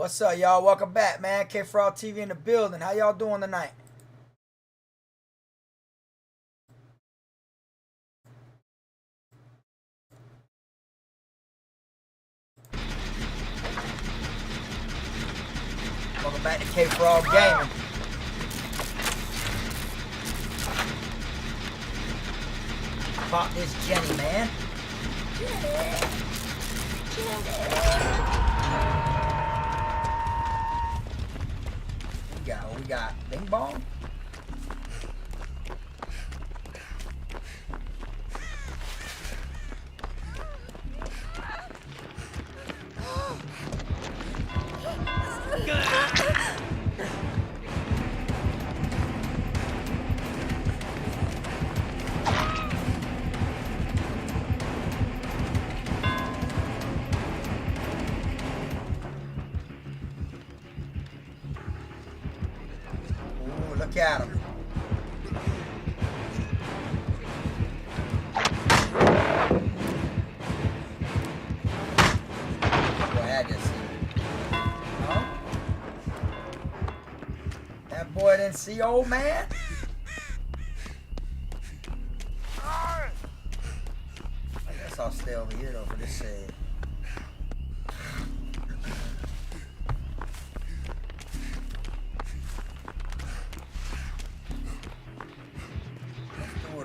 What's up, y'all? Welcome back, man. K Frog TV in the building. How y'all doing tonight? Welcome back to K Frog Gaming. Pop this Jenny, man. We got Bing Bong. Look at him. Boy, I just see. Huh? That boy didn't see old man? I guess I'll stay over here though for this save.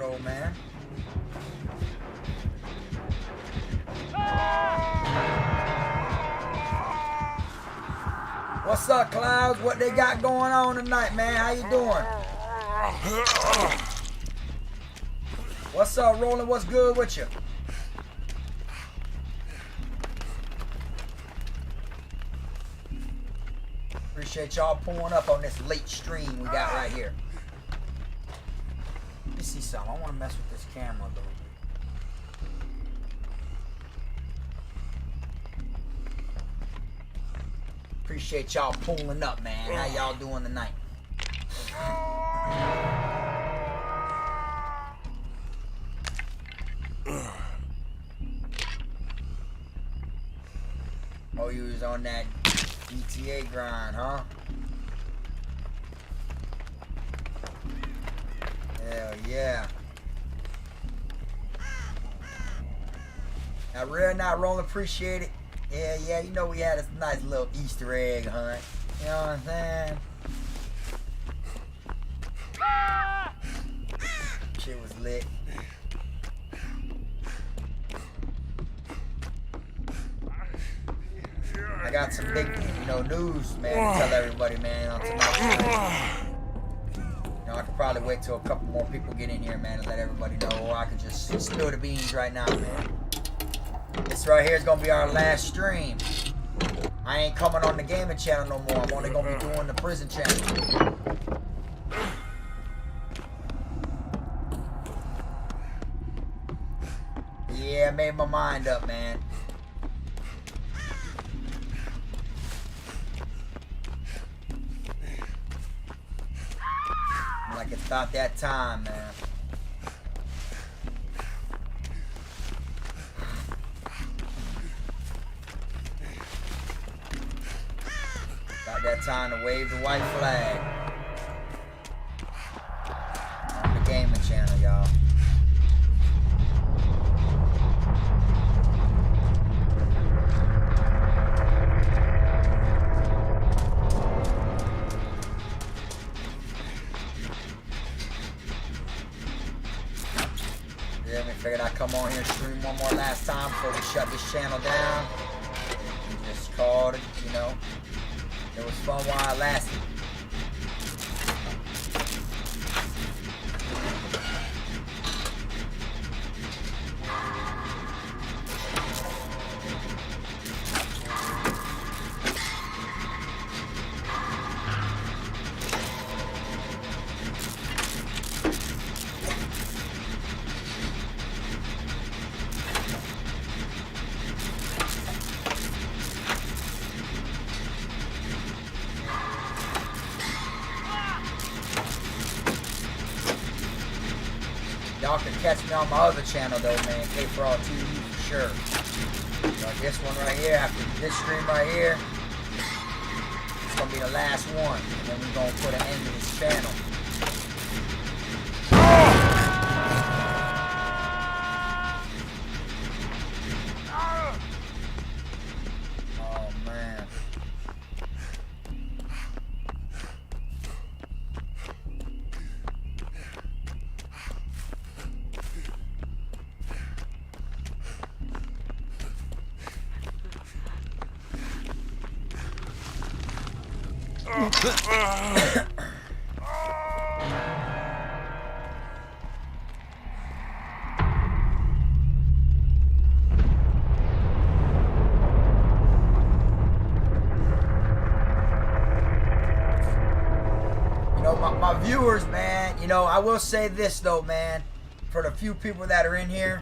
Old man. What's up, Clouds? What they got going on tonight, man? How you doing? What's up, Roland? What's good with you? Appreciate y'all pulling up on this late stream we got right here. Let me see something. I want to mess with this camera a little bit. Appreciate y'all pulling up, man. How y'all doing tonight? Oh, you was on that GTA grind, huh? Hell yeah. Now, real not rolling, appreciate it. Yeah, you know we had a nice little Easter egg hunt. You know what I'm saying? Shit was lit. I got some big, news, man, to tell everybody, man, on tonight. I could probably wait till a couple more people get in here, man, and let everybody know, or I could just spill the beans right now, man. This right here is going to be our last stream. I ain't coming on the gaming channel no more. I'm only going to be doing the prison channel. Yeah, I made my mind up, man. Like it's about that time, man. About that time to wave the white flag on the gaming channel, y'all. Figured I'd come on here and stream one more last time before we shut this channel down. Just called it, It was fun while it lasted. Y'all can catch me on my other channel though, man. K Frog TV for sure. So this one right here, after this stream right here, It's gonna be the last one, and then we're gonna put an end to this channel. Oh man. My viewers, man, you know, I will say this though, man, for the few people that are in here,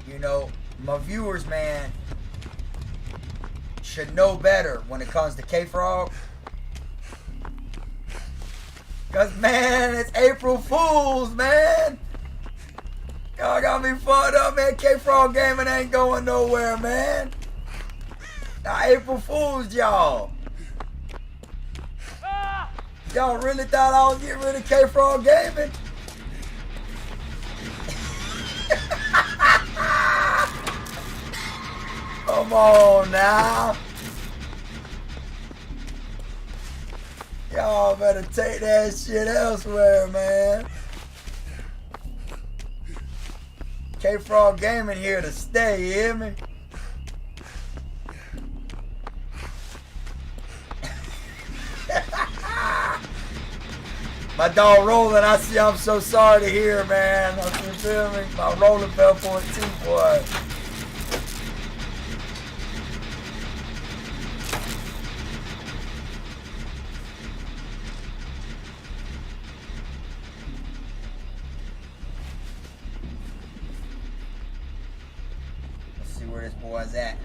you know, my viewers, man, should know better when it comes to K-Frog. Cause man, it's April Fools, man. Y'all got me fucked up, man. K-Frog Gaming ain't going nowhere, man. I April Fools, y'all. Y'all really thought I was getting rid of K-Frog Gaming? Come on now. Y'all better take that shit elsewhere, man. K-Frog Gaming here to stay, you hear me? My dog rolling, I'm so sorry to hear, man. You feel me? My rolling fell for it too, boy. Let's see where this boy's at.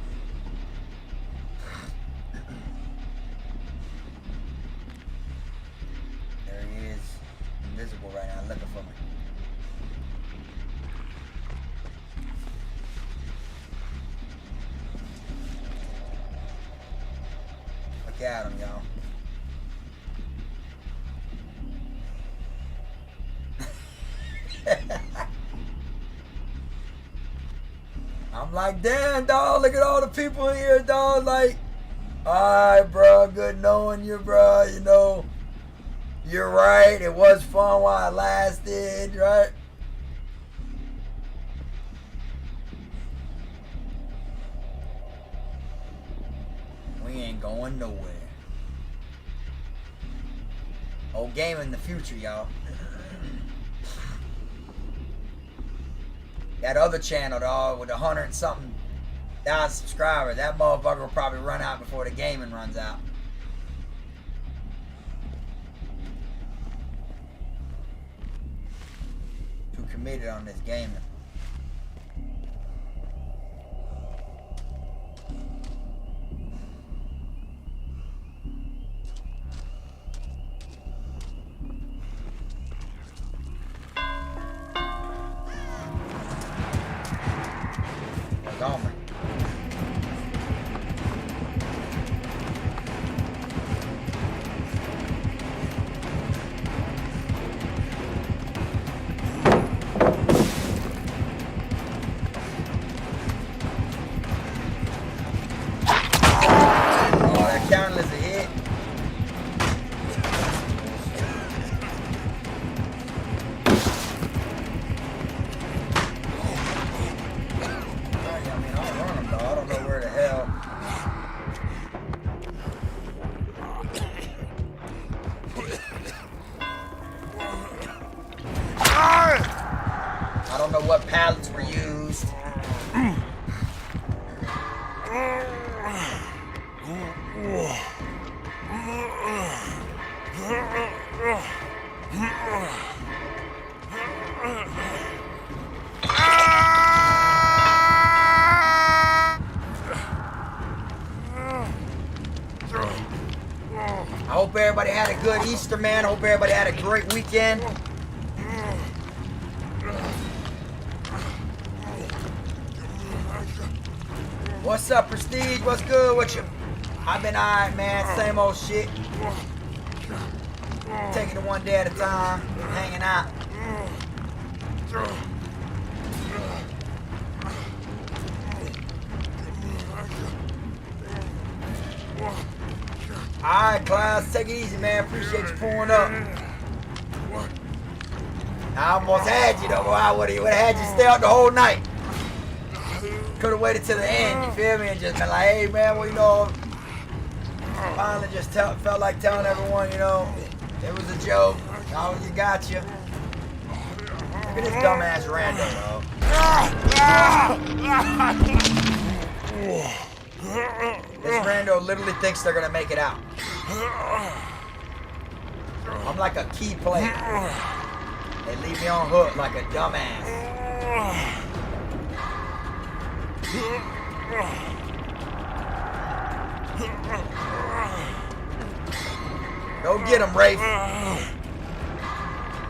Invisible right now, looking for me. Look at him, y'all. I'm like, damn, dog, look at all the people in here, dog. Like, alright, bro, good knowing you, bro, you know. You're right, it was fun while it lasted, right? We ain't going nowhere. Old game in the future, y'all. That other channel, dog, with 100 and something thousand subscribers, that motherfucker will probably run out before the gaming runs out. Committed on this game. What's on me? I don't know what pallets were used. I hope everybody had a good Easter, man. I hope everybody had a great weekend. What's up, Prestige? What's good with you? I've been alright, man. Same old shit. Taking it one day at a time. Hanging out. Alright, class. Take it easy, man. Appreciate you pulling up. I almost had you, though. I would have had you stay out the whole night. Could have waited till the end, you feel me? And just been like, hey, man, well, you know, finally just felt like telling everyone, you know, it was a joke. Oh, you got you. Look at this dumbass rando, though. This rando literally thinks they're going to make it out. I'm like a key player. They leave me on hook like a dumbass. Go get him, Rafe.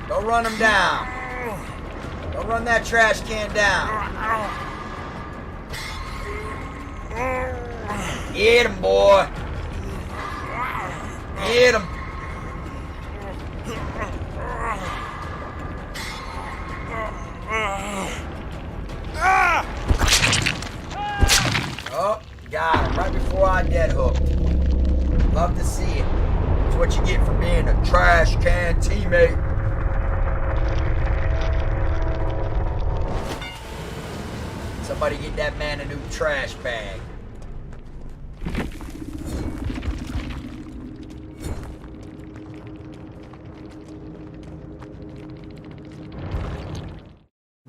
Go run him down. Go run that trash can down. Get him, boy. Get him. Oh, got him right before I dead hooked. Love to see it. It's what you get for being a trash can teammate. Somebody get that man a new trash bag.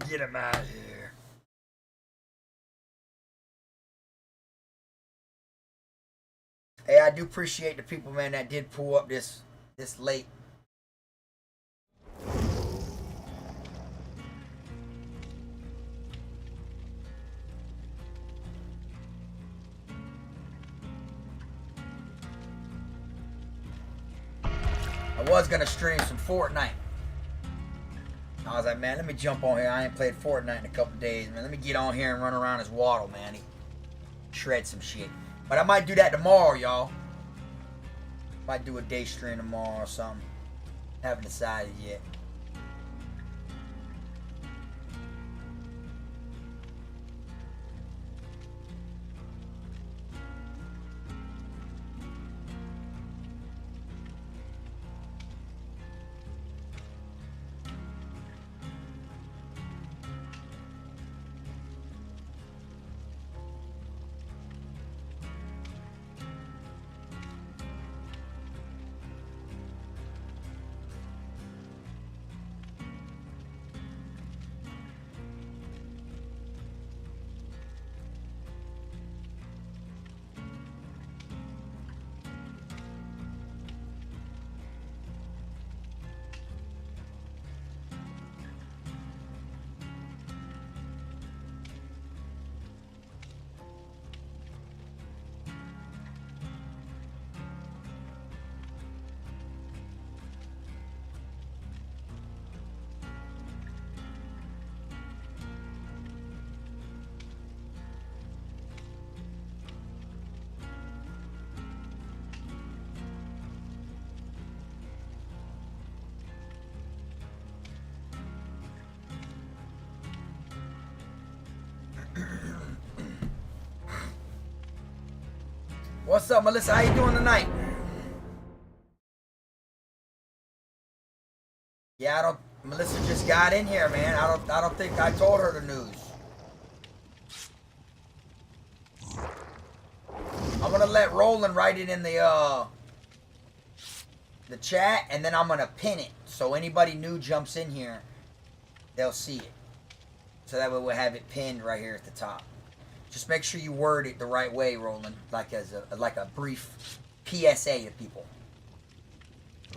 Get him out of here. Hey, I do appreciate the people, man, that did pull up this late. I was gonna stream some Fortnite. I was like, man, let me jump on here. I ain't played Fortnite in a couple days, man. Let me get on here and run around as Waddle, man. Shred some shit. But I might do that tomorrow, y'all. Might do a day stream tomorrow or something. Haven't decided yet. What's up, Melissa? How you doing tonight? Yeah, Melissa just got in here, man. I don't think I told her the news. I'm gonna let Roland write it in the chat, and then I'm gonna pin it so anybody new jumps in here, they'll see it. So that way we'll have it pinned right here at the top. Just make sure you word it the right way, Roland, like as a brief PSA to people.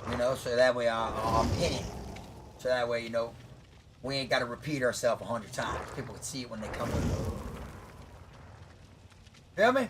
You know, so that way I'll pin it. So that way, you know, we ain't got to repeat ourselves 100 times. People can see it when they come in. Feel me?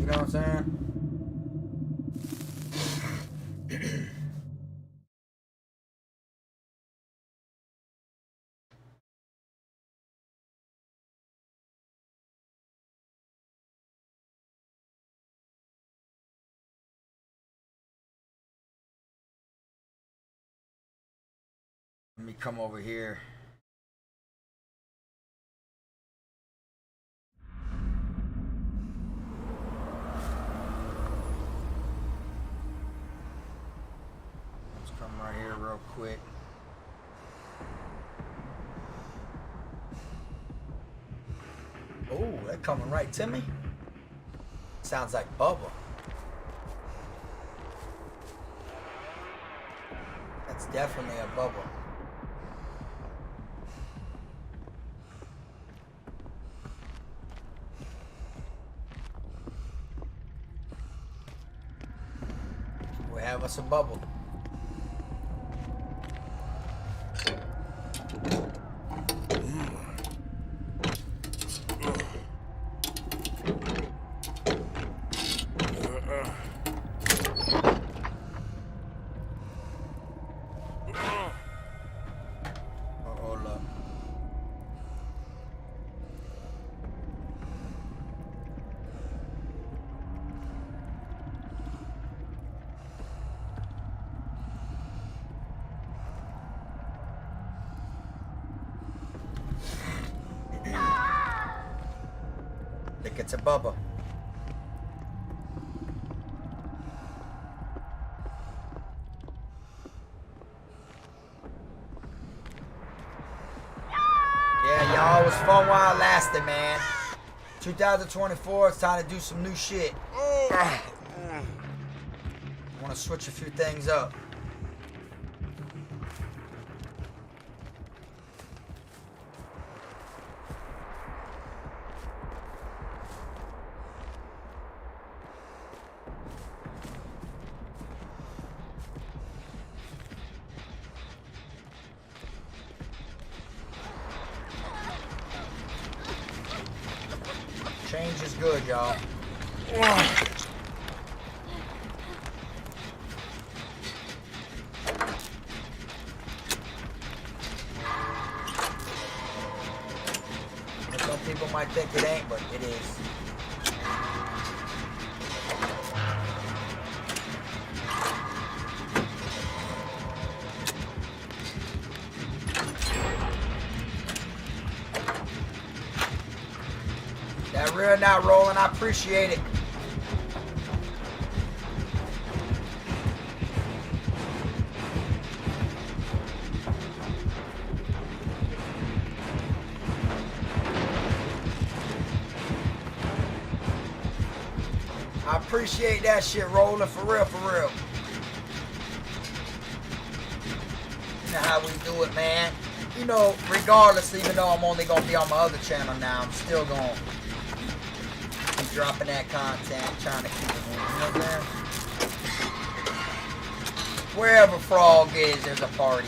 know what I'm saying? Let me come over here. Let's come right here real quick. Oh, they're coming right to me. Sounds like Bubba. That's definitely a Bubba. We have us a bubble. Think it's a Bubba. Yeah, y'all, it was fun while it lasted, man. 2024, it's time to do some new shit. I want to switch a few things up. Change is good, y'all. Some people might think it ain't, but it is. That rear not rolling, I appreciate it. I appreciate that shit rolling for real, for real. You know how we do it, man. You know, regardless, even though I'm only gonna be on my other channel now, I'm still gonna keep dropping that content, trying to keep it moving. You know what I'm saying? Wherever Frog is, there's a party.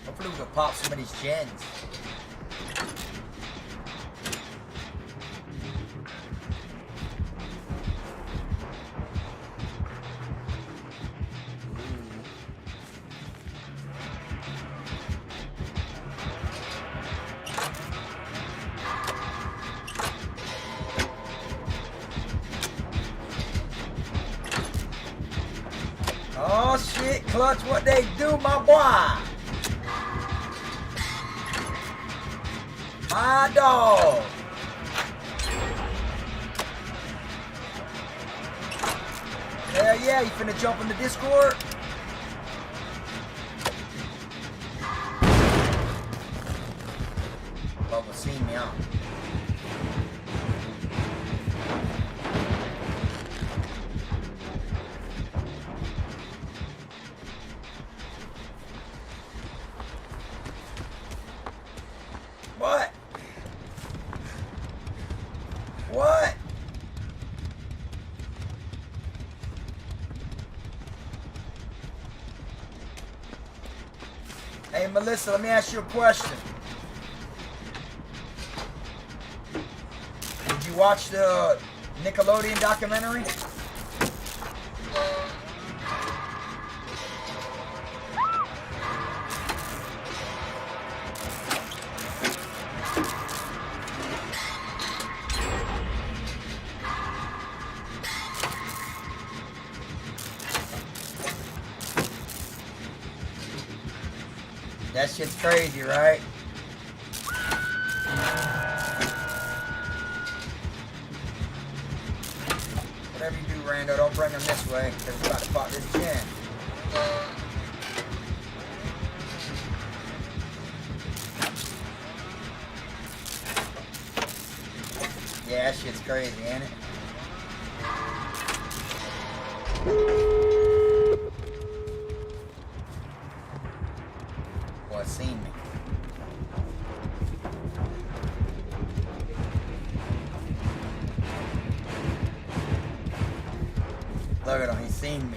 Hopefully we can pop some of these gens. Oh shit, Clutch, what they do, my boy? My dog. Hell yeah, you finna jump in the Discord? Bubba seen me on. Hey, Melissa, let me ask you a question. Did you watch the Nickelodeon documentary? That shit's crazy, right? Whatever you do, Rando, don't bring him this way, because he's about to pop this chin. Yeah, that shit's crazy, ain't it? Boy, seen me. Look at him, he's seen me.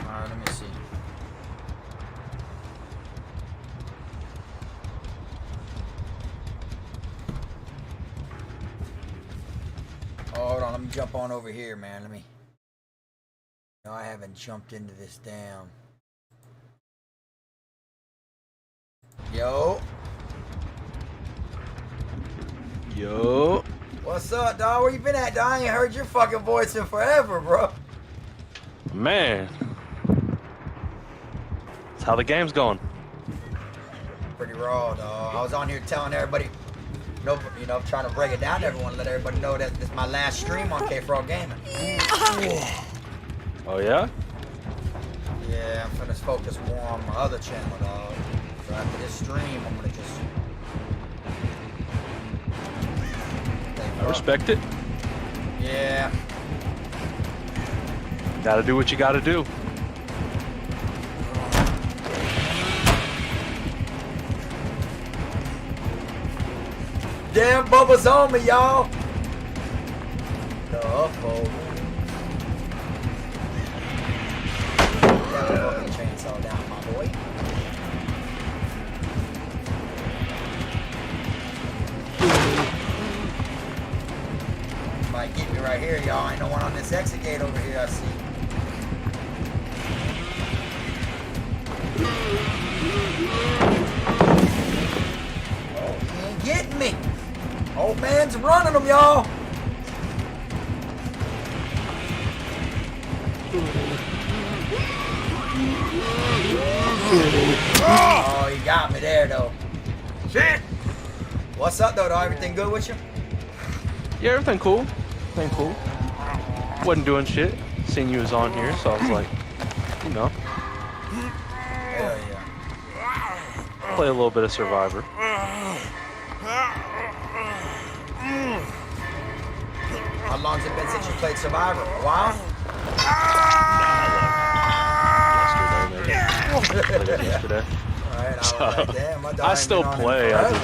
Alright, let me see. Hold on, let me jump on over here, man. Let me. No, I haven't jumped into this damn. Yo. Yo. What's up, dog? Where you been at, dog? I ain't heard your fucking voice in forever, bro. Man. That's how the game's going. Pretty raw, dog. I was on here telling everybody, you know, trying to break it down to everyone, let everybody know that this is my last stream on K4All Gaming. Oh, yeah? Yeah, I'm gonna focus more on my other channel, dog. So after this stream, I'm gonna just. I respect it. Yeah. Gotta do what you gotta do. Damn, Bubba's on me, y'all. The uphold. Got the fucking chainsaw down, my boy. Might get me right here, y'all. Ain't no one on this exit gate over here, I see. Oh, he ain't getting me. Old man's running them, y'all. Oh, he got me there, though. Shit. What's up, though? Everything good with you? Yeah, everything cool. Everything cool. Wasn't doing shit. Seen you was on here, so I was like, you know. Hell yeah. Play a little bit of Survivor. How long's it been since you played Survivor? A while? Yesterday. Alright, I was like, damn, my dog I ain't still been on play. it I forever.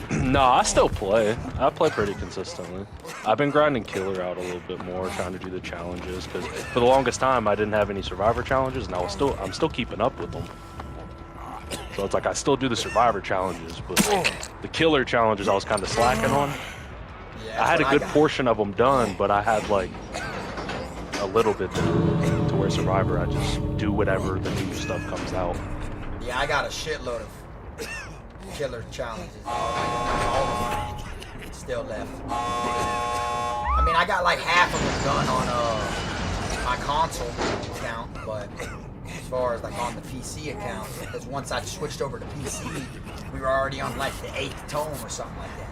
just, no, I still play. I play pretty consistently. I've been grinding Killer out a little bit more, trying to do the challenges, because for the longest time I didn't have any Survivor challenges, and I'm still keeping up with them. So it's like I still do the Survivor challenges, but the Killer challenges I was kind of slacking on. Yeah, I had a that's good what I got. portion of them done, but I had like a little bit to where Survivor I just do whatever the new stuff comes out. Yeah, I got a shitload of killer challenges. All of them still left. I mean, I got like half of them done on my console account, but as far as like on the PC account, because once I switched over to PC, we were already on like the 8th tome or something like that.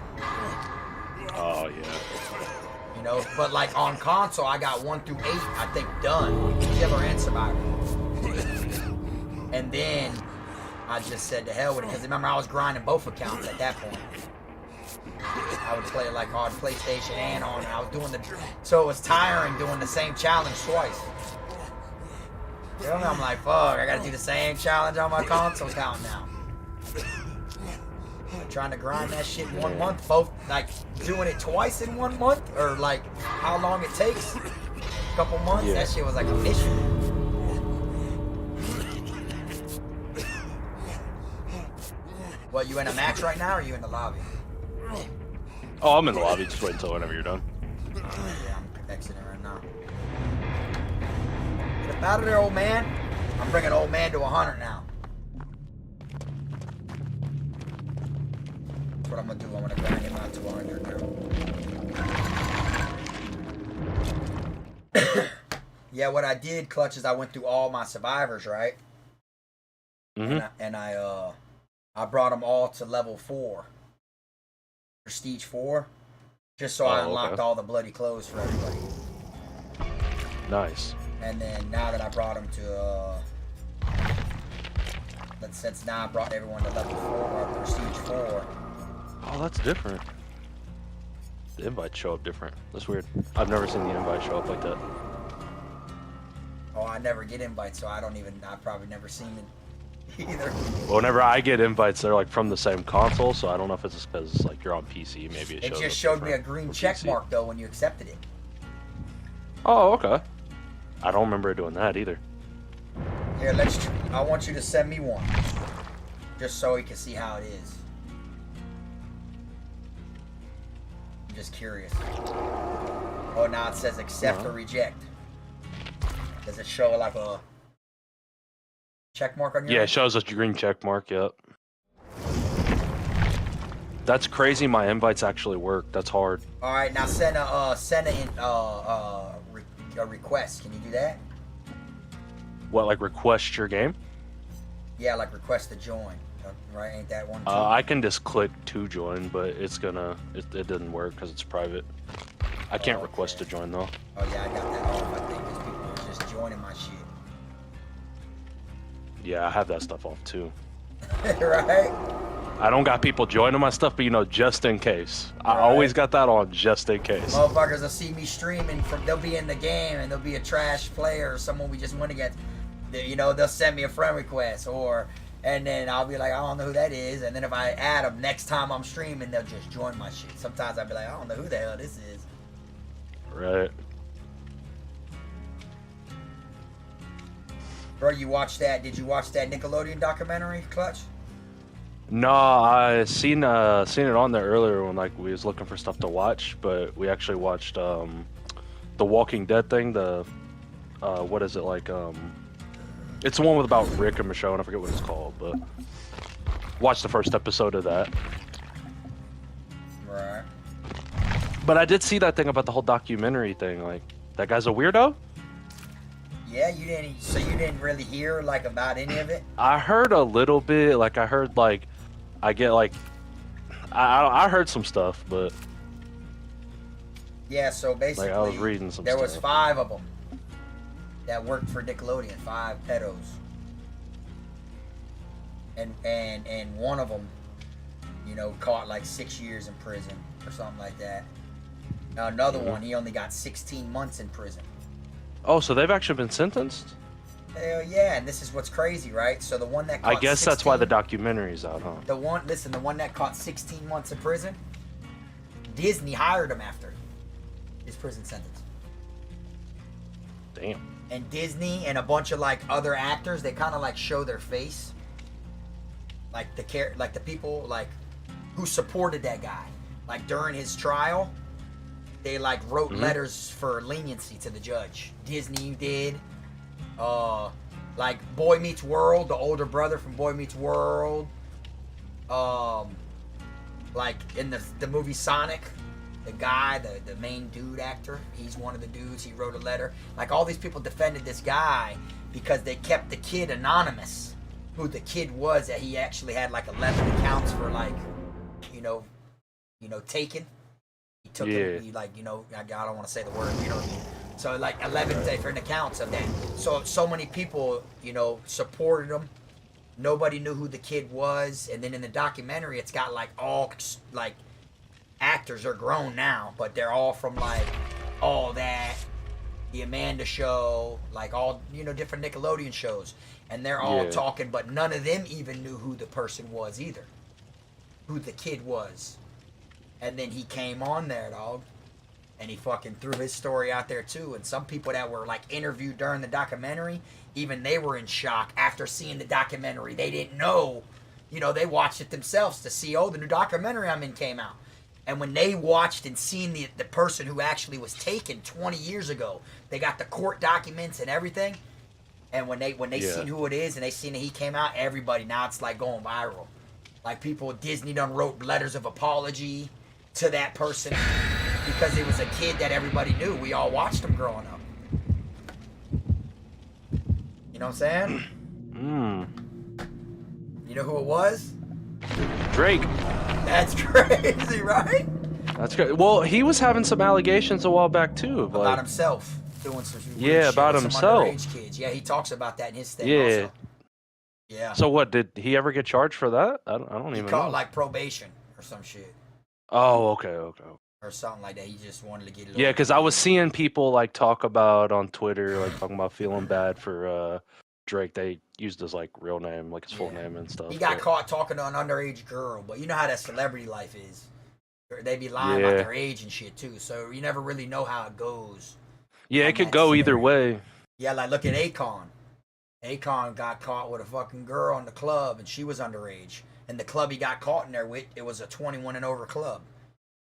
Oh yeah. You know, but like on console, I got 1 through 8, I think, done. Killer and Survivor. And then I just said to hell with it, because remember I was grinding both accounts at that point. I would play like on PlayStation and on. I was doing so it was tiring doing the same challenge twice. Feel me? I'm like, fuck, I gotta do the same challenge on my console account now. I'm trying to grind that shit in 1 month, both like doing it twice in 1 month, or like how long it takes. A couple months, Yeah. that shit was like a mission. What, you in a match right now, or are you in the lobby? Oh, I'm in the lobby. Just wait until whenever you're done. Yeah, I'm exiting right now. Get up out of there, old man. I'm bringing old man to 100 now. That's what I'm gonna do. I'm gonna grind him out to 100 now. Yeah, what I did, Clutch, is I went through all my survivors, right? Mm-hmm. And I brought them all to level 4. Prestige 4. Just so I unlocked all the bloody clothes for everybody. Nice. And then now that I brought them to, since now I brought everyone to level 4 or Prestige 4. Oh, that's different. The invites show up different. That's weird. I've never seen the invite show up like that. Oh, I never get invites, so I've probably never seen it either. Well, whenever I get invites, they're like from the same console, so I don't know if it's because like you're on PC. Maybe it shows. It just showed me a green check mark though when you accepted it. Oh, okay. I don't remember doing that either. Here, I want you to send me one, just so we can see how it is. I'm just curious. Oh, now it says accept or reject. Does it show like a check mark on your? Yeah, it shows a green check mark. Yep. That's crazy. My invites actually work. That's hard. All right, now send a request. Can you do that? What, like request your game? Yeah, like request to join. Right? Ain't that one too? I can just click to join, but it didn't work because it's private. I can't request to join though. Oh yeah, I got that off. I think because people were just joining my shit. Yeah, I have that stuff off too. Right? I don't got people joining my stuff, but just in case. I always got that on just in case. Motherfuckers will see me streaming they'll be in the game and there'll be a trash player or someone we just went against. They'll send me a friend request and then I'll be like, I don't know who that is. And then if I add them next time I'm streaming, they'll just join my shit. Sometimes I'll be like, I don't know who the hell this is. Right. Bro, did you watch that Nickelodeon documentary, Clutch? No, I seen it on there earlier when like we was looking for stuff to watch, but we actually watched the Walking Dead thing. The what is it like? It's the one with about Rick and Michonne. I forget what it's called, but watched the first episode of that. Right. But I did see that thing about the whole documentary thing. Like that guy's a weirdo. Yeah, you didn't really hear like about any of it? I heard a little bit. Like I heard like I heard some stuff, but yeah. So basically, like I was reading some. There stuff. was 5 of them that worked for Nickelodeon. 5 pedos, and one of them, caught like 6 years in prison or something like that. Now another one, he only got 16 months in prison. Oh, so they've actually been sentenced? Hell yeah, and this is what's crazy, right? So the one that caught I guess that's why the documentary's out, huh? The one that caught 16 months in prison, Disney hired him after his prison sentence. Damn. And Disney and a bunch of like other actors, they kind of like show their face, like the people like who supported that guy, like during his trial. They like wrote letters for leniency to the judge. Disney did. Like Boy Meets World, the older brother from Boy Meets World. Like in the movie Sonic, the guy, the main dude actor, he's one of the dudes. He wrote a letter. Like all these people defended this guy because they kept the kid anonymous. Who the kid was, that he actually had like 11 accounts for like, taken. He took it, I don't want to say the word, so like 11 different accounts of that. So many people, supported him. Nobody knew who the kid was. And then in the documentary, it's got like all like actors are grown now, but they're all from like all that the Amanda Show, like all, you know, different Nickelodeon shows, and they're all talking, but none of them even knew who the person was either, who the kid was. And then he came on there, dog, and he fucking threw his story out there too. And some people that were like interviewed during the documentary, even they were in shock after seeing the documentary. They didn't know, you know, they watched it themselves to see, oh, the new documentary I'm in came out. And when they watched and seen the person who actually was taken 20 years ago, they got the court documents and everything. And when they seen who it is and they seen that he came out, everybody, now it's like going viral. Like people, Disney done wrote letters of apology to that person because it was a kid that everybody knew. We all watched him growing up. You know what I'm saying? You know who it was? Drake. That's crazy, right? That's great. Well, he was having some allegations a while back too. About like, himself doing some shit about with himself. Some underage kids. Yeah, he talks about that in his thing. Yeah. Also. Yeah. So what? Did he ever get charged for that? I don't even know. Like probation or some shit. Oh, okay. Or something like that. He just wanted to get it. Yeah, because I was seeing people like talk about on Twitter, like talking about feeling bad for Drake. They used his like real name, like his full name and stuff. He got caught talking to an underage girl, but you know how that celebrity life is. They be lying about their age and shit too, so you never really know how it goes. Yeah, it could go either way. Yeah, like look at Akon. Akon got caught with a fucking girl in the club, and she was underage. And the club he got caught in there with, it was a 21 and over club.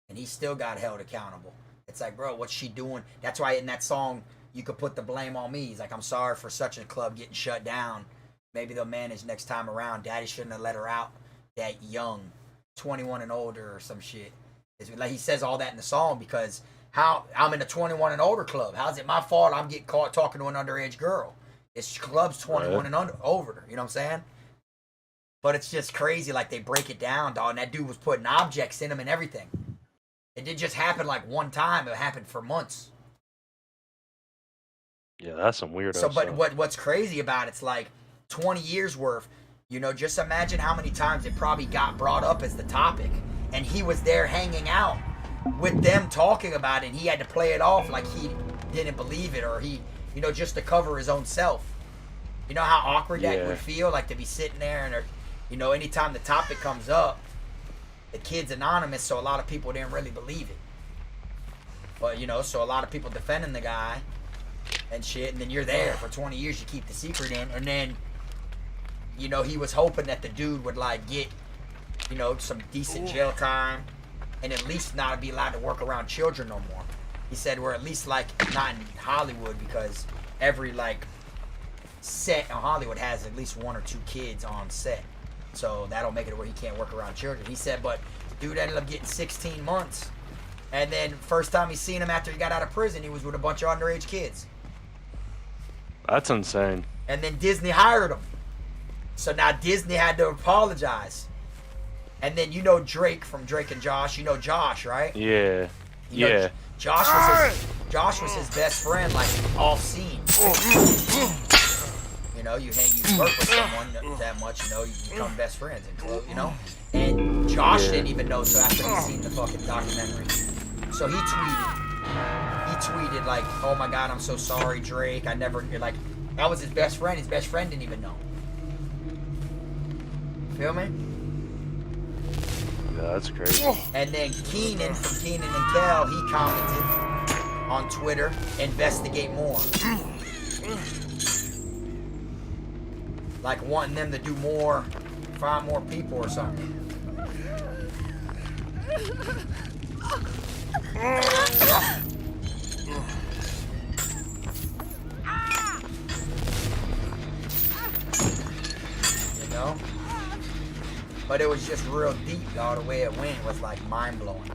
And he still got held accountable. It's like, bro, what's she doing? That's why in that song, you could put the blame on me. He's like, I'm sorry for such a club getting shut down. Maybe they'll manage next time around. Daddy shouldn't have let her out that young, 21 and older or some shit. It's like he says all that in the song because how I'm in a 21 and older club. How's it my fault I'm getting caught talking to an underage girl? This club's 21 and over. You know what I'm saying? But it's just crazy. Like they break it down, dog. And that dude was putting objects in him and everything. It didn't just happen like one time. It happened for months. Yeah, that's some weird. So, but what's crazy about it's like 20 years worth. You know, just imagine how many times it probably got brought up as the topic, and he was there hanging out with them talking about it, and he had to play it off like he didn't believe it, or he, you know, just to cover his own self. You know how awkward that would feel, like to be sitting there and, you know, anytime the topic comes up, the kid's anonymous, so a lot of people didn't really believe it. But, you know, so a lot of people defending the guy and shit, and then you're there for 20 years, you keep the secret in, and then, you know, he was hoping that the dude would, like, get, you know, some decent jail time and at least not be allowed to work around children no more. He said we're at least, like, not in Hollywood because every, like, set in Hollywood has at least 1 or 2 kids on set. So that'll make it where he can't work around children. He said, but dude ended up getting 16 months. And then first time he seen him after he got out of prison, he was with a bunch of underage kids. That's insane. And then Disney hired him. So now Disney had to apologize. And then you know Drake from Drake and Josh. You know Josh, right? Yeah. You know, Josh was his best friend, like, off scene. You know, you work with someone that much, you know, you become best friends and close, you know. And Josh didn't even know till after he seen the fucking documentary. So he tweeted like, "Oh my God, I'm so sorry, Drake. I never like." That was his best friend. His best friend didn't even know. Feel me? Yeah, that's crazy. And then Keenan from Keenan and Kel, he commented on Twitter, "Investigate more." Like wanting them to do more, find more people or something. You know? But it was just real deep, y'all. The way it went was like mind-blowing.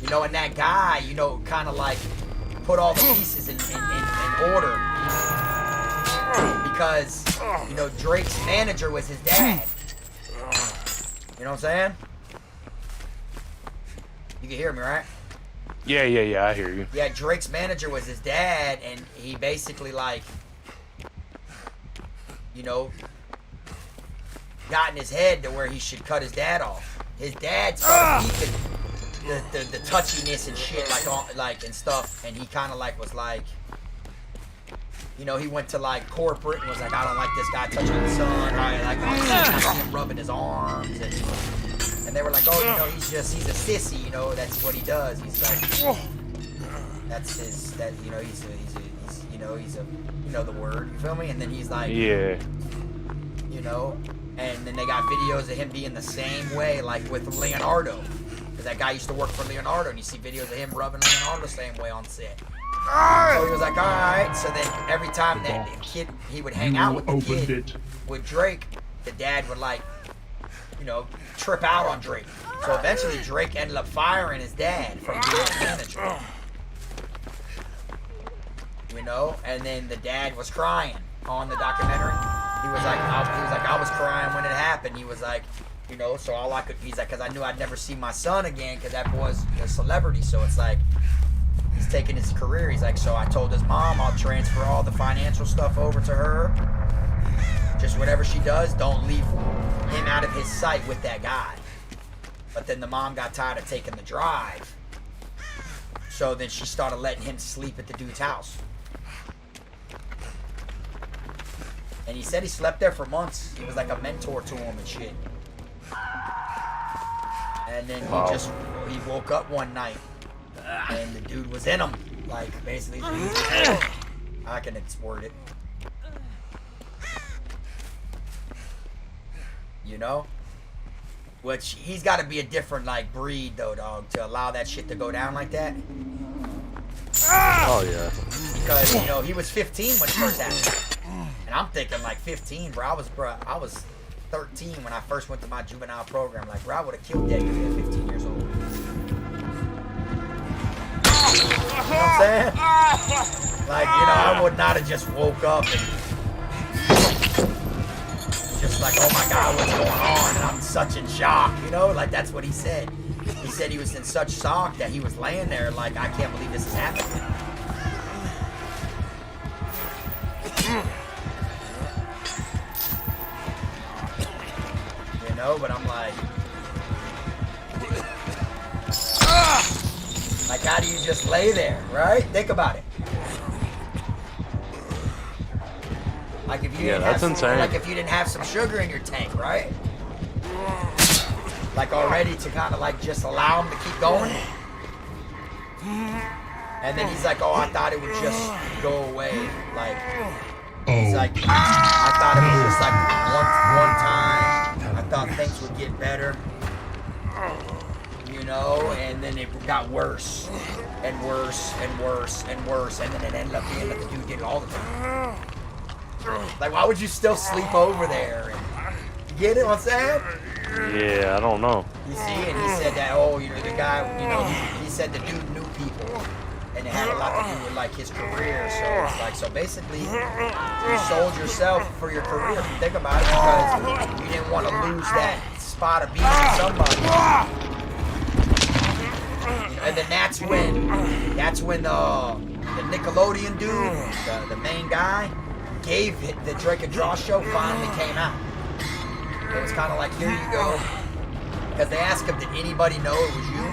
You know, and that guy, you know, kind of like put all the pieces in order. Because, you know, Drake's manager was his dad. You know what I'm saying? You can hear me, right? Yeah, I hear you. Yeah, Drake's manager was his dad, and he basically, like, you know, got in his head to where he should cut his dad off. His dad started beefing the touchiness and shit, like and stuff, and he kind of like was like, you know, he went to like corporate and was like, I don't like this guy touching the son. I like him rubbing his arms, and they were like, oh, you know, he's a sissy, you know, that's what he does. He's like, that's his, that, you know, he's you know the word, you feel me? And then he's like, Yeah. you know, and then they got videos of him being the same way, like with Leonardo, because that guy used to work for Leonardo, and you see videos of him rubbing Leonardo the same way on set. So he was like, all right. So then every time that kid, he would hang out with the kid, with Drake, the dad would like, you know, trip out on Drake. So eventually Drake ended up firing his dad from being a manager. You know, and then the dad was crying on the documentary. He was like, I was crying when it happened. He was like, you know, so all I could, he's like, because I knew I'd never see my son again, because that boy's a celebrity. So it's like, he's taking his career. He's like, so I told his mom, I'll transfer all the financial stuff over to her. Just whatever she does, don't leave him out of his sight with that guy. But then the mom got tired of taking the drive. So then she started letting him sleep at the dude's house. And he said he slept there for months. He was like a mentor to him and shit. And then he woke up one night and the dude was in him. Like, basically, I can word it. You know? Which, he's got to be a different, like, breed, though, dog, to allow that shit to go down like that. Oh, yeah. Because, you know, he was 15 when it first happened. And I'm thinking, like, 15, bro. I was 13 when I first went to my juvenile program. Like, bro, I would have killed that dude at 15 years old. You know what I'm saying? Like, you know, I would not have just woke up and just like, oh my God, what's going on? And I'm such in shock, you know? Like, that's what he said. He said he was in such shock that he was laying there like, I can't believe this is happening. You know, but I'm like, how do you just lay there, right? Think about it. Like if you didn't have some, like if you didn't have some sugar in your tank, right? Like already to kind of like just allow him to keep going. And then he's like, oh, I thought it would just go away. Like, he's like, I thought it was just like one time. I thought things would get better. You know, and then it got worse and worse and worse and worse. And then it ended up being that the dude did it all the time. Like, why would you still sleep over there? And, you get it, what I'm saying? Yeah, I don't know. You see, and he said that, oh, you know, the guy, you know, he said the dude knew people. And it had a lot to do with, like, his career. So, it's like, so basically, you sold yourself for your career, if you think about it, because you didn't want to lose that spot of being somebody. You know, and then that's when the Nickelodeon dude, the main guy, gave the Drake and Josh show finally came out. It was kind of like, here you go. Because they asked him, did anybody know it was you?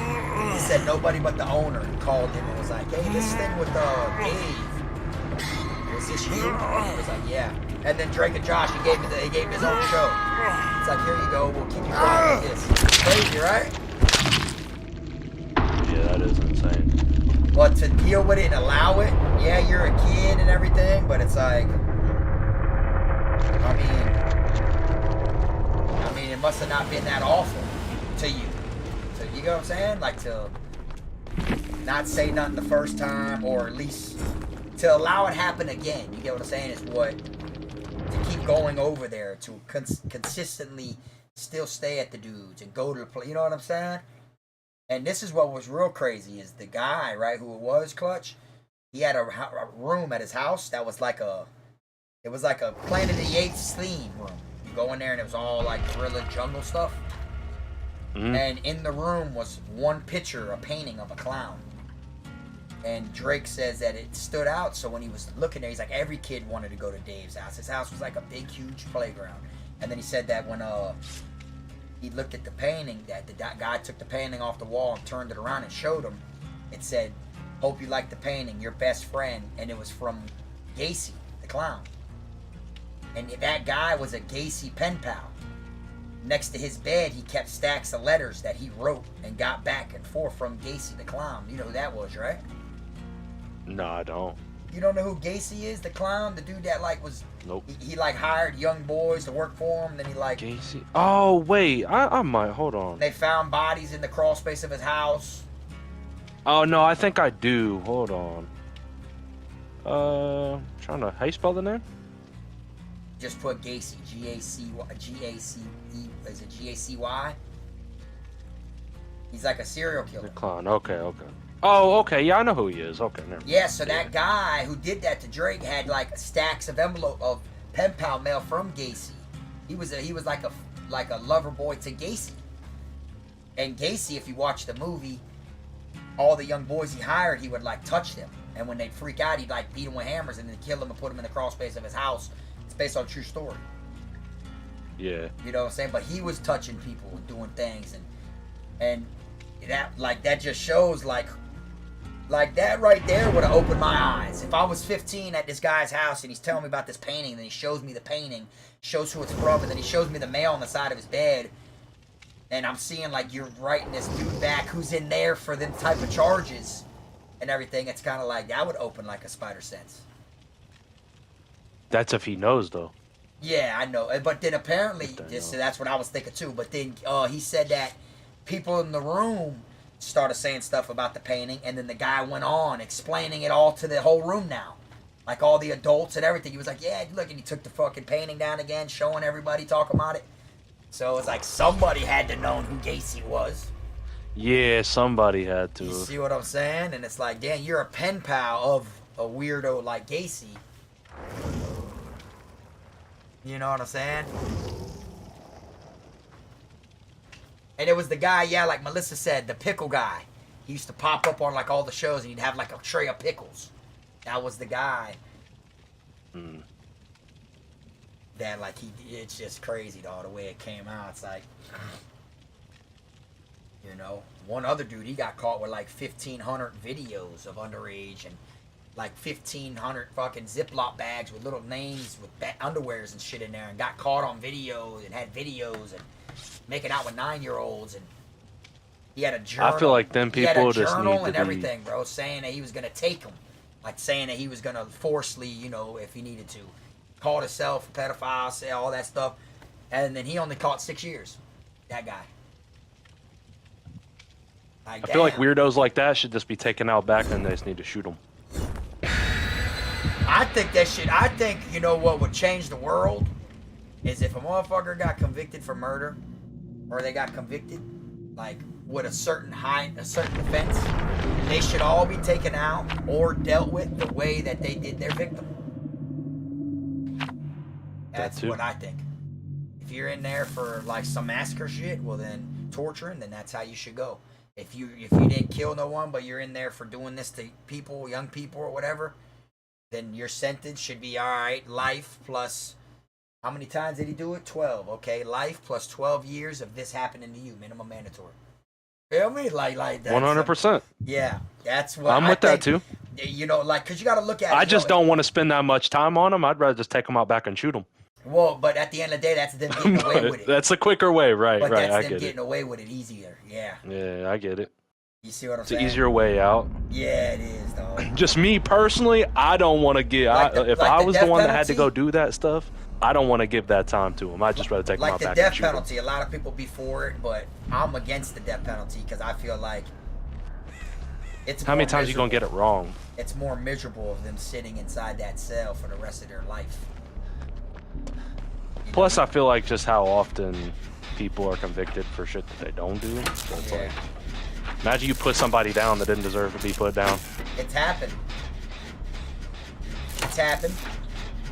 He said nobody but the owner called him and was like, hey, this thing with Dave, was this you? He was like, yeah. And then Drake and Josh, he gave him his own show. It's like, here you go, we'll keep you going with this. Crazy, right? Yeah, that is insane. But to deal with it and allow it, yeah, you're a kid and everything, but it's like, I mean, it must have not been that awful to you. So you know what I'm saying? Like to not say nothing the first time, or at least to allow it happen again. You get what I'm saying? Is what to keep going over there, to consistently still stay at the dudes and go to the play. You know what I'm saying? And this is what was real crazy is the guy, right, who it was, Clutch. He had a room at his house that was like it was like a Planet of the Apes theme room. You go in there and it was all like gorilla jungle stuff. Mm-hmm. And in the room was one picture, a painting of a clown. And Drake says that it stood out, so when he was looking there, he's like, every kid wanted to go to Dave's house. His house was like a big, huge playground. And then he said that when he looked at the painting that the guy took the painting off the wall and turned it around and showed him. It said, "Hope you like the painting, your best friend," and it was from Gacy, the clown. And that guy was a Gacy pen pal. Next to his bed, he kept stacks of letters that he wrote and got back and forth from Gacy the clown. You know who that was, right? No, I don't. You don't know who Gacy is, the clown? The dude that like was... Nope. He like hired young boys to work for him, then he like... Gacy. Oh, wait. I might. Hold on. They found bodies in the crawl space of his house. Oh, no, I think I do. Hold on. Trying to... How you spell the name? Just put Gacy. G-A-C-Y. G-A-C-E... Is it G-A-C-Y? He's like a serial killer. The clown. Okay, okay. Oh, okay. Yeah, I know who he is. Okay, never mind. Yeah, so that guy who did that to Drake had like stacks of envelope of pen pal mail from Gacy. He was like a lover boy to Gacy. And Gacy, if you watch the movie, all the young boys he hired, he would like touch them. And when they'd freak out, he'd like beat them with hammers and then kill them and put them in the crawl space of his house. It's based on a true story. Yeah. You know what I'm saying? But he was touching people and doing things, and that just shows like that right there would have opened my eyes. If I was 15 at this guy's house and he's telling me about this painting, and then he shows me the painting, shows who it's from, and then he shows me the mail on the side of his bed, and I'm seeing like you're writing this dude back who's in there for them type of charges and everything, it's kind of like that would open like a spider sense. That's if he knows, though. Yeah, I know. But then apparently, that's what I was thinking too. But then he said that people in the room started saying stuff about the painting, and then the guy went on explaining it all to the whole room now. Like all the adults and everything. He was like, yeah, look, and he took the fucking painting down again, showing everybody, talking about it. So it's like somebody had to know who Gacy was. Yeah, somebody had to. You see what I'm saying? And it's like, damn, you're a pen pal of a weirdo like Gacy. You know what I'm saying? And it was the guy, yeah, like Melissa said, the pickle guy. He used to pop up on like all the shows and he'd have like a tray of pickles. That was the guy. That like it's just crazy though, the way it came out. It's like, you know, one other dude, he got caught with like 1,500 videos of underage and like 1,500 fucking Ziploc bags with little names with underwears and shit in there, and got caught on video and had videos and making out with 9-year-olds, and he had a journal. I feel like them people he had a just journal need to and be... everything, bro, saying that he was gonna take them, like saying that he was gonna forcefully, you know, if he needed to, called himself a pedophile, say all that stuff, and then he only caught 6 years. That guy. Like, I feel like weirdos like that should just be taken out back, and they just need to shoot them. I think that shit. I think, you know what would change the world is if a motherfucker got convicted for murder, or they got convicted like with a certain offense, they should all be taken out or dealt with the way that they did their victim. That's what I think. If you're in there for like some massacre shit, well then torturing, then that's how you should go. If you didn't kill no one, but you're in there for doing this to people, young people or whatever, then your sentence should be alright, life plus, how many times did he do it? 12, okay? Life plus 12 years of this happening to you, minimum mandatory. Feel me? Like that. 100%. Yeah, that's what I'm with that too. You know, like, because you got to look at it. I just don't want to spend that much time on them. I'd rather just take them out back and shoot them. Well, but at the end of the day, that's them getting away with it. That's a quicker way, right? But right, that's them getting away with it easier. Yeah. Yeah, I get it. You see what I'm It's saying? an easier way out. Yeah, it is, dog. Just me personally, I don't want to give. If I was the one that had to go do that stuff, I don't want to give that time to him. I'd just rather take him out back and shoot him. Like the death penalty, a lot of people be for it, but I'm against the death penalty because I feel like it's. How many times you gonna get it wrong? It's more miserable of them sitting inside that cell for the rest of their life. Plus, I feel like just how often people are convicted for shit that they don't do. So it's like, imagine you put somebody down that didn't deserve to be put down. It's happened. It's happened.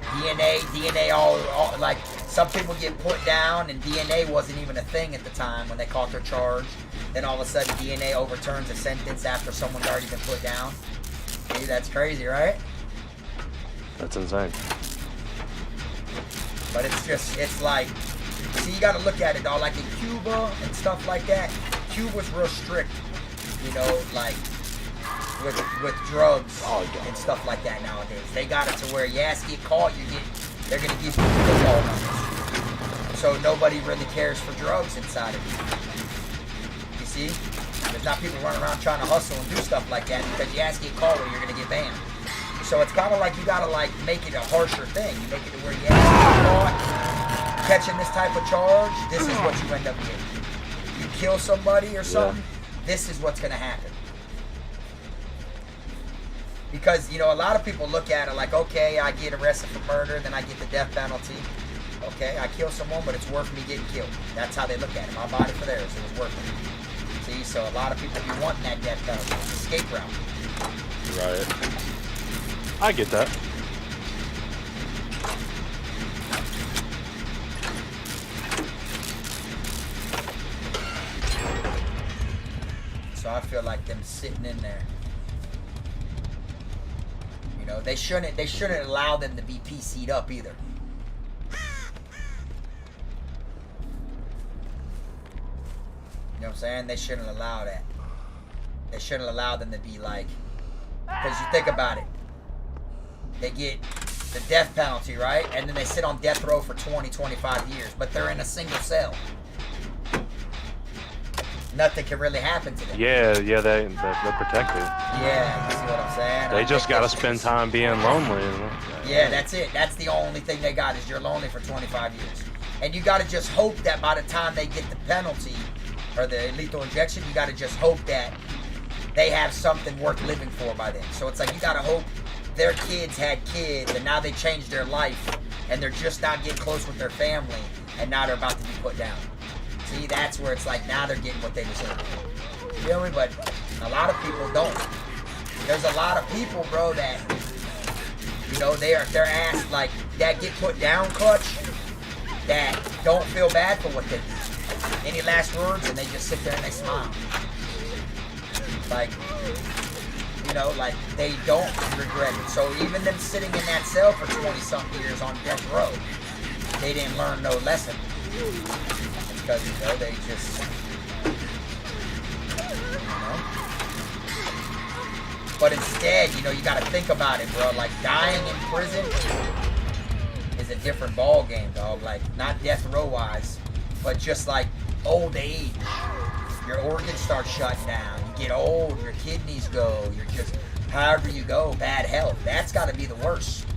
DNA, all like some people get put down, and DNA wasn't even a thing at the time when they caught their charge. Then all of a sudden, DNA overturns a sentence after someone's already been put down. Hey, that's crazy, right? That's insane. But it's like See, you got to look at it, dog. Like in Cuba and stuff like that, Cuba's real strict, you know, like with drugs and stuff like that nowadays. They got it to where you ask, get caught, they're gonna give you the call numbers. So nobody really cares for drugs inside of you. You see? There's not people running around trying to hustle and do stuff like that because you ask, get caught, or you're gonna get banned. So it's kind of like you gotta like make it a harsher thing. You make it to where you ask, get caught, catching this type of charge, this is what you end up getting. You kill somebody or something, this is what's gonna happen. Because, you know, a lot of people look at it like, okay, I get arrested for murder, then I get the death penalty. Okay, I kill someone, but it's worth me getting killed. That's how they look at it. My body for theirs, it was worth it. See, so a lot of people be wanting that death penalty. It's an escape route. Right. I get that. So I feel like them sitting in there. You know, they shouldn't allow them to be PC'd up either. You know what I'm saying? They shouldn't allow that. They shouldn't allow them to be like, because you think about it, they get the death penalty, right? And then they sit on death row for 20, 25 years, but they're in a single cell. Nothing can really happen to them. Yeah, they're protected. Yeah, you see what I'm saying? They just gotta spend time being lonely. Yeah, that's it. That's the only thing they got is you're lonely for 25 years. And you gotta just hope that by the time they get the penalty or the lethal injection, you gotta just hope that they have something worth living for by then. So it's like you gotta hope their kids had kids and now they changed their life and they're just not getting close with their family and now they're about to be put down. See, that's where it's like now they're getting what they deserve. You feel me? But a lot of people don't. There's a lot of people, bro, that, you know, they're asked like that get put down clutch that don't feel bad for what they do. Any last words? And they just sit there and they smile. Like, you know, like they don't regret it. So even them sitting in that cell for 20-something years on death row, they didn't learn no lesson. Because, you know, they just, you know. But instead, you know, you got to think about it, bro. Like, dying in prison is a different ball game, dog. Like, not death row-wise, but just like old age. Your organs start shutting down. You get old, your kidneys go. You're just, however you go, bad health. That's got to be the worst.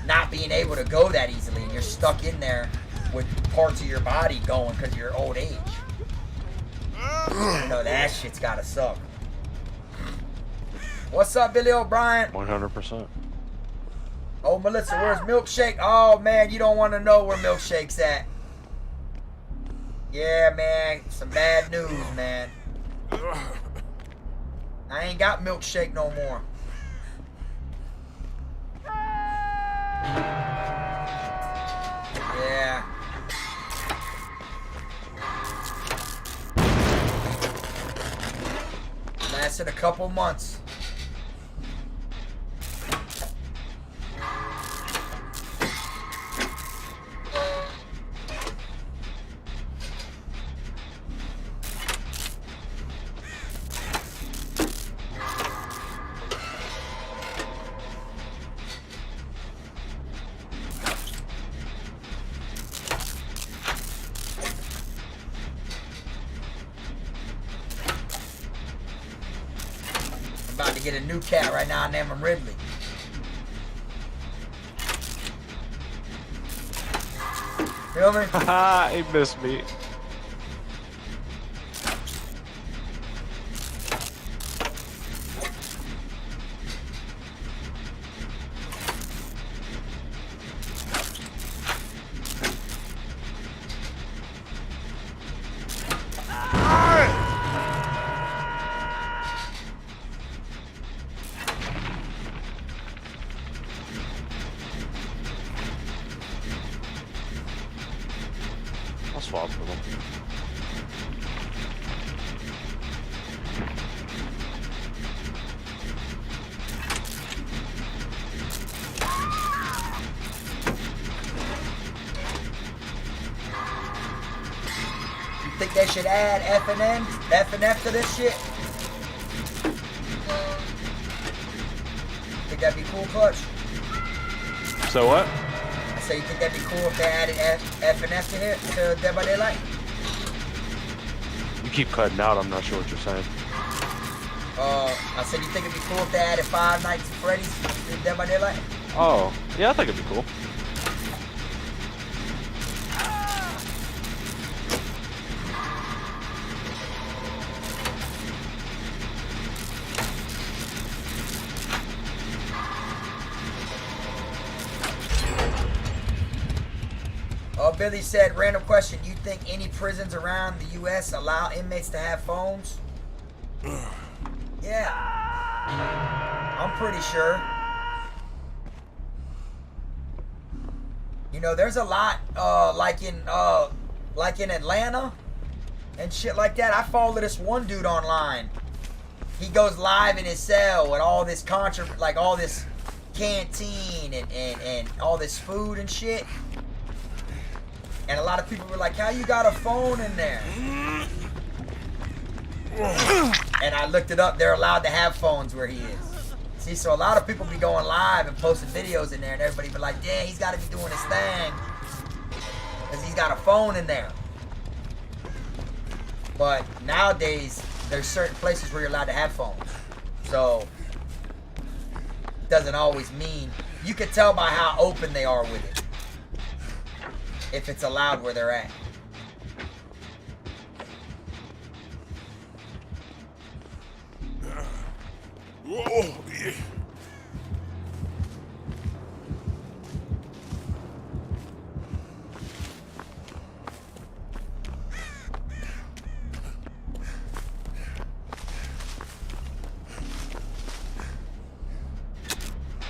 Not being able to go that easily, and you're stuck in there with parts of your body going because of your old age. You know, that shit's gotta suck. What's up, Billy O'Brien? 100%. Oh, Melissa, where's Milkshake? Oh, man, you don't want to know where Milkshake's at. Yeah, man, some bad news, man. I ain't got Milkshake no more. Yeah. Lasted a couple months. About to get a new cat right now, I name him Ridley. Feel me? Haha, he missed me. I'll swap with him. Think they should add F and F to this shit? Think that'd be cool, Clutch? So what? I say, you think that'd be cool if they added F and F to here to Dead by Daylight? You keep cutting out. I'm not sure what you're saying. I said, you think it'd be cool if they added Five Nights at Freddy's to Dead by Daylight? Oh, yeah, I think it'd be cool. Billy said, random question, you think any prisons around the U.S. allow inmates to have phones? Yeah. I'm pretty sure. You know, there's a lot, like in Atlanta and shit like that. I follow this one dude online. He goes live in his cell with all this like all this canteen and all this food and shit. And a lot of people were like, how you got a phone in there? And I looked it up. They're allowed to have phones where he is. See, so a lot of people be going live and posting videos in there, and everybody be like, yeah, he's got to be doing his thing because he's got a phone in there. But nowadays, there's certain places where you're allowed to have phones. So, it doesn't always mean. You can tell by how open they are with it, if it's allowed where they're at. Oh, yeah.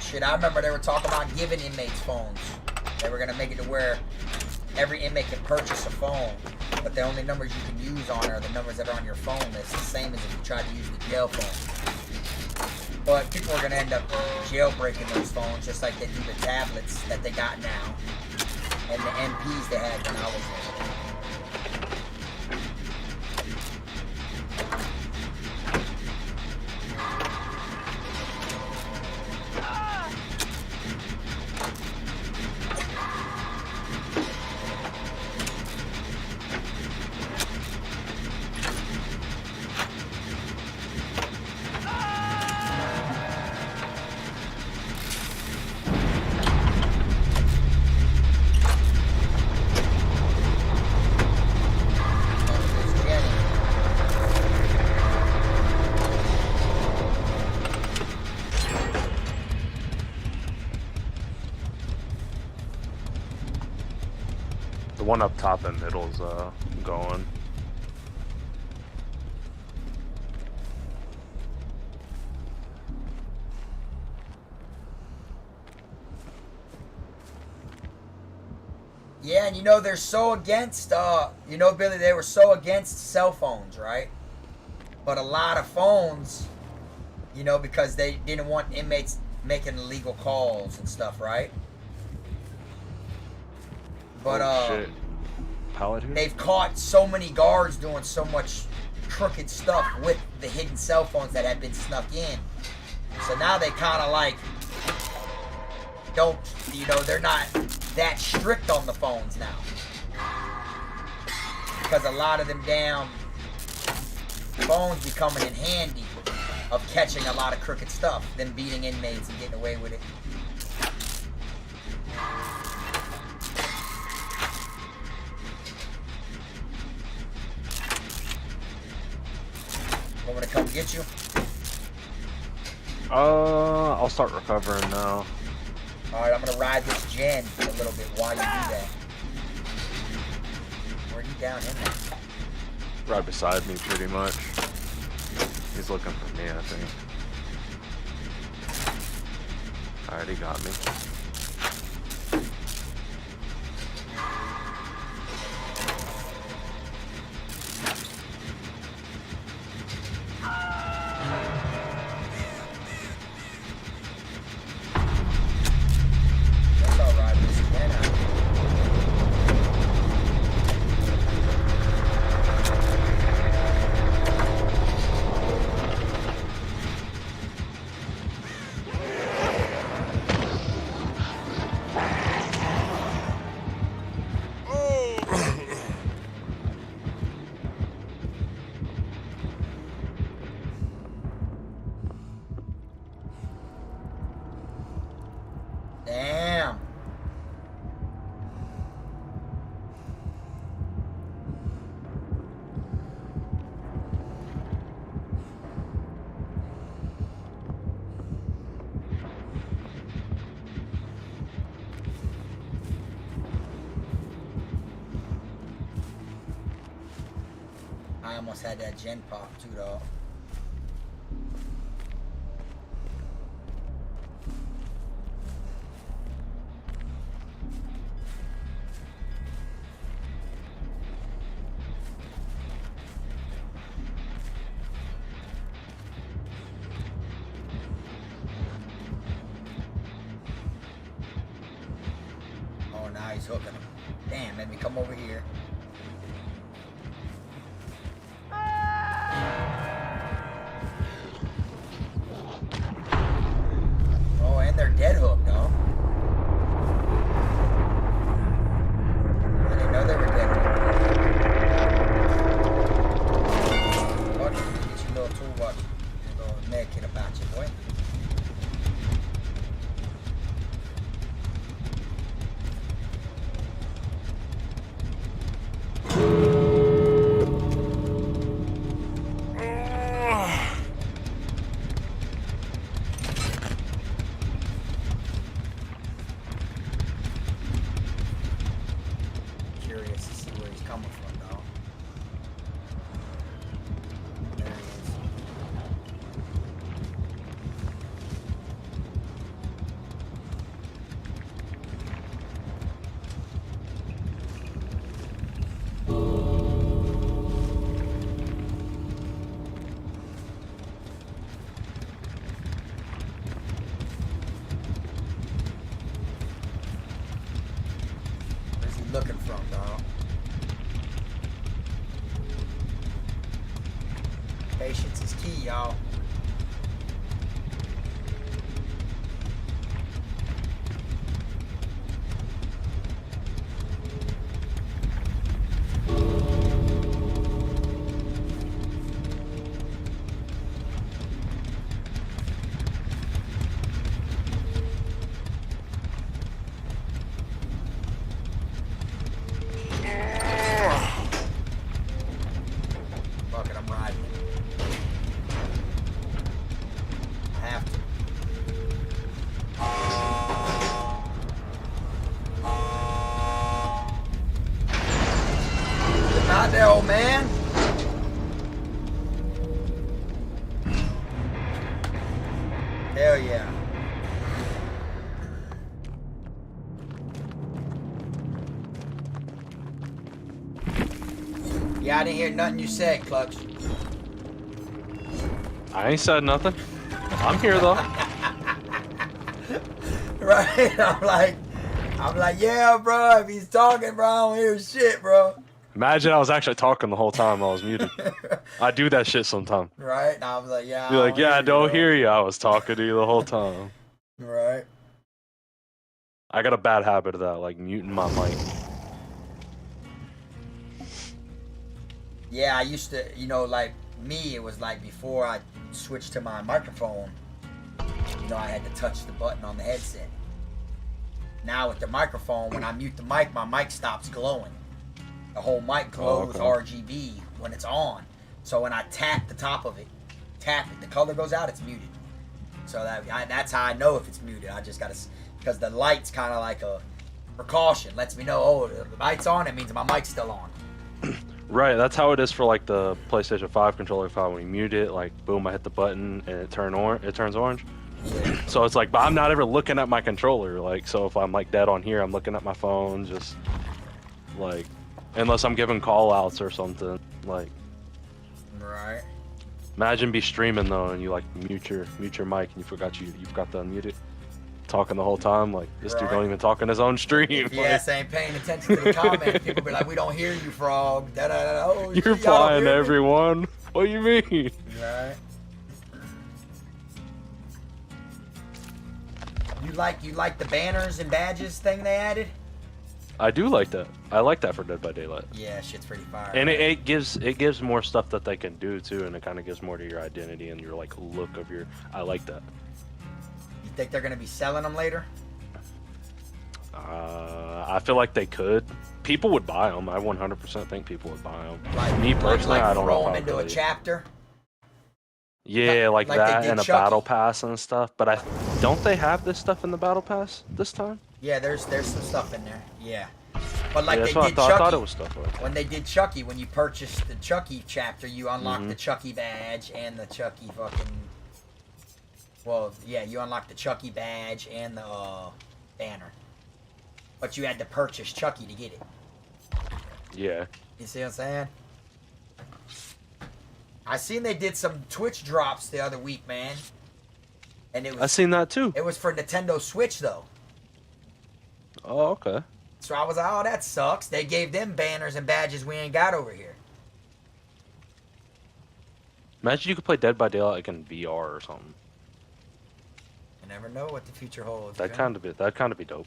Shit, I remember they were talking about giving inmates phones. They were gonna make it to where every inmate can purchase a phone, but the only numbers you can use on are the numbers that are on your phone. It's the same as if you tried to use the jail phone. But people are going to end up jailbreaking those phones just like they do the tablets that they got now and the MPs they had when I was there. The one up top and middle's going. Yeah, and you know, they're so against, you know, Billy, they were so against cell phones, right? But a lot of phones, you know, because they didn't want inmates making illegal calls and stuff, right? But, shit. Pallet here? they've caught so many guards doing so much crooked stuff with the hidden cell phones that had been snuck in. So now they kind of like don't, you know, they're not that strict on the phones now. Because a lot of them damn phones be coming in handy of catching a lot of crooked stuff, them beating inmates and getting away with it. Want me to come get you? I'll start recovering now. Alright, I'm gonna ride this gen a little bit while you do that. Where are you down in there? Right beside me, pretty much. He's looking for me, I think. Alright, he got me. That's alright, this gen out. I almost had that gen pop too, though. Oh, now he's hooking him. Damn, let me come over here. Oh, and they're dead hooked, though. I didn't know they were dead hooked. Oh, get your little toolbox, your little med kit about you, boy. Curious to see where he's coming from, though. There he is. Where's he looking from, dog? Patience is key, y'all. Fuck it, I'm riding it. I have to. Get out there, old man. Hell yeah. Yeah, I didn't hear nothing you said, Clutch. I ain't said nothing. I'm here though. Right? I'm like, yeah, bro. If he's talking, bro, I don't hear shit, bro. Imagine I was actually talking the whole time I was muted. I do that shit sometimes. Right? And I was like, yeah. You're like, yeah, I don't bro." hear you. I was talking to you the whole time. Right? I got a bad habit of that, like muting my mic. Yeah, I used to, you know, like me, it was like before I switched to my microphone, you know, I had to touch the button on the headset. Now with the microphone, when I mute the mic, my mic stops glowing. The whole mic glows okay. RGB when it's on. So when I tap the top of it, the color goes out, it's muted. So that's how I know if it's muted. I just gotta, because the light's kind of like a precaution, lets me know, oh, the light's on, it means my mic's still on. Right, that's how it is for like the PlayStation 5 controller file. When you mute it, like boom, I hit the button and it turns orange. So it's like, but I'm not ever looking at my controller. Like, so if I'm like dead on here, I'm looking at my phone, just like, unless I'm giving call outs or something. Like, Right. imagine be streaming though, and you like mute your mic, and you forgot to unmute it, talking the whole time. Like, this dude Right. don't even talk in his own stream. If you Like, ass ain't paying attention to the comments, people be like, we don't hear you, frog. Da, da, da. Oh, shit, you're y'all don't flying, hear me? everyone. What do you mean? Right. You like the banners and badges thing they added? I do like that. I like that for Dead by Daylight. Yeah, shit's pretty fire. And right? it gives more stuff that they can do too, and it kind of gives more to your identity and your like look of your. I like that. You think they're gonna be selling them later? I feel like they could. People would buy them. I 100% think people would buy them. Like Me personally, I don't throw know. them If I into a really... chapter. Yeah, like like they that did and a Chucky. battle pass and stuff. But don't they have this stuff in the battle pass this time? Yeah, there's some stuff in there. Yeah, But like that's they what did I thought. I thought Chucky, it was stuff like that. when they did Chucky, when you purchased the Chucky chapter, you unlocked Mhm. the Chucky badge and the Chucky fucking. Well, yeah, you unlocked the Chucky badge and the banner, but you had to purchase Chucky to get it. Yeah. You see what I'm saying? I seen they did some Twitch drops the other week, man, and it I was seen that too. it was for Nintendo Switch though. Oh, okay. So I was like, oh, that sucks. They gave them banners and badges we ain't got over here. Imagine you could play Dead by Daylight like in VR or something. You never know what the future holds. That'd man. kind of be dope.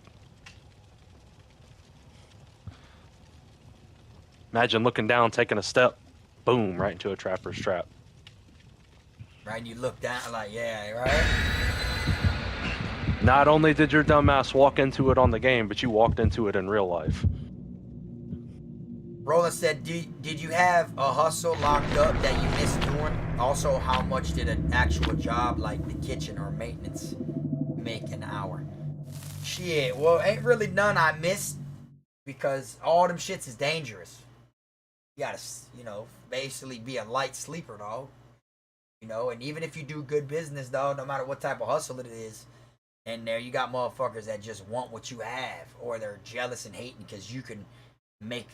Imagine looking down, taking a step, boom, right into a trapper's trap. Right? You look down like, yeah, right? Not only did your dumbass walk into it on the game, but you walked into it in real life. Roland said, did you have a hustle locked up that you missed doing? Also, how much did an actual job like the kitchen or maintenance make an hour? Shit, well, ain't really none I missed because all them shits is dangerous. You gotta, basically be a light sleeper, dog. And even if you do good business, dog, no matter what type of hustle it is, and there you got motherfuckers that just want what you have, or they're jealous and hating because you can make,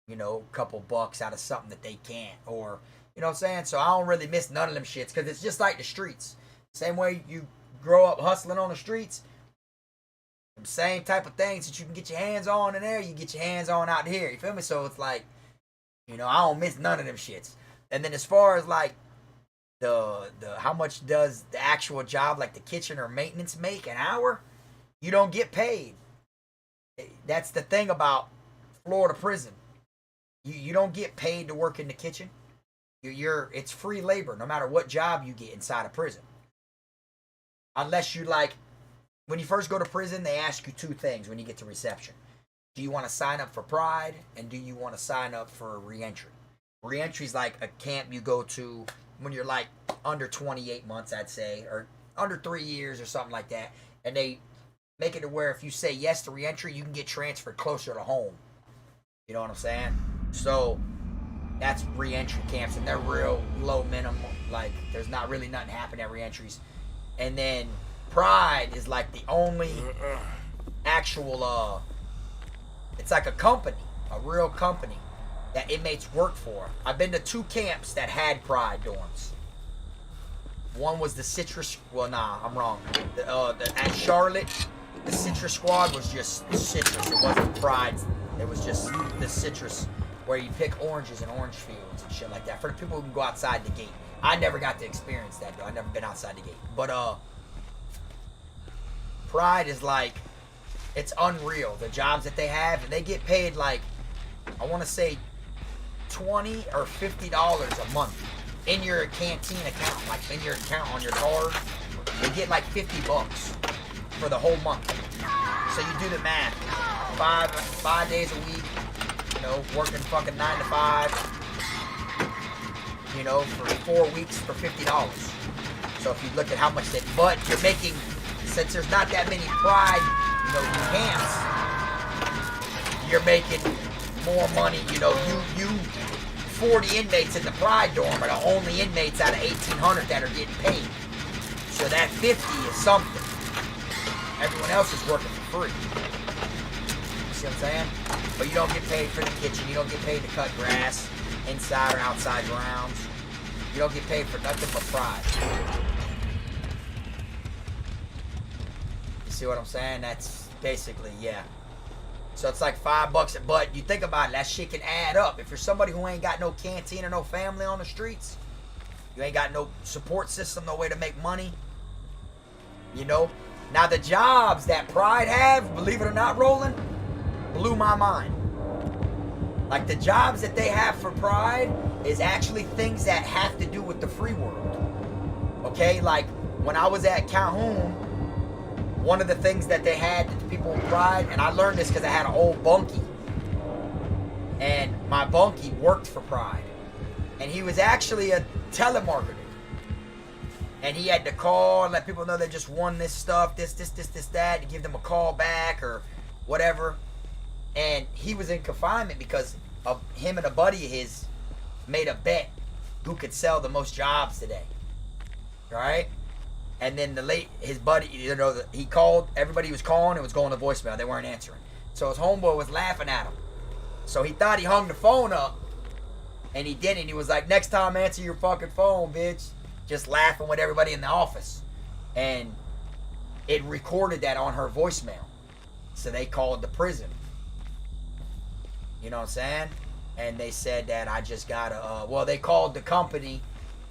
a couple bucks out of something that they can't, or, you know what I'm saying? So I don't really miss none of them shits because it's just like the streets. Same way you grow up hustling on the streets, the same type of things that you can get your hands on in there, you get your hands on out here. You feel me? So it's like, I don't miss none of them shits. And then as far as like the how much does the actual job like the kitchen or maintenance make an hour? You don't get paid. That's the thing about Florida prison. You don't get paid to work in the kitchen. It's free labor no matter what job you get inside of prison. Unless you when you first go to prison, they ask you two things when you get to reception. Do you want to sign up for Pride, and do you want to sign up for reentry? Reentry is like a camp you go to when you're like under 28 months, I'd say, or under 3 years or something like that. And they make it to where if you say yes to reentry, you can get transferred closer to home. You know what I'm saying? So that's reentry camps, and they're real low minimum. Like there's not really nothing happening at reentries. And then Pride is like the only actual it's like a company, a real company that inmates work for. I've been to 2 camps that had Pride dorms. One was the Citrus. Well, nah, I'm wrong. At Charlotte, the Citrus Squad was just citrus. It wasn't Pride. It was just the citrus, where you pick oranges in orange fields and shit like that for the people who can go outside the gate. I never got to experience that though. I never been outside the gate. But Pride is like, it's unreal. The jobs that they have, and they get paid like, I want to say $20 or $50 a month in your canteen account, like in your account on your card. They get like $50 for the whole month. So you do the math. Five days a week, working fucking 9 to 5, for 4 weeks for $50. So if you look at how much but you're making, since there's not that many Pride, camps, you're making more money. You 40 inmates in the Pride dorm are the only inmates out of 1,800 that are getting paid. So that 50 is something. Everyone else is working for free. You see what I'm saying? But you don't get paid for the kitchen. You don't get paid to cut grass inside or outside grounds. You don't get paid for nothing but Pride. You see what I'm saying? That's basically, yeah. So it's like $5, but you think about it, that shit can add up. If you're somebody who ain't got no canteen or no family on the streets, you ain't got no support system, no way to make money, Now the jobs that Pride have, believe it or not, Roland, blew my mind. Like the jobs that they have for Pride is actually things that have to do with the free world. Okay, like when I was at Calhoun, one of the things that they had, the people in Pride, and I learned this because I had an old bunkie. And my bunkie worked for Pride. And he was actually a telemarketer. And he had to call and let people know they just won this stuff, this, that, to give them a call back or whatever. And he was in confinement because of him and a buddy of his made a bet who could sell the most jobs today. Right? And then his buddy, he called, everybody was calling, it was going to voicemail. They weren't answering. So his homeboy was laughing at him. So he thought he hung the phone up, and he didn't. He was like, next time answer your fucking phone, bitch. Just laughing with everybody in the office. And it recorded that on her voicemail. So they called the prison. You know what I'm saying? And they said that I just got they called the company,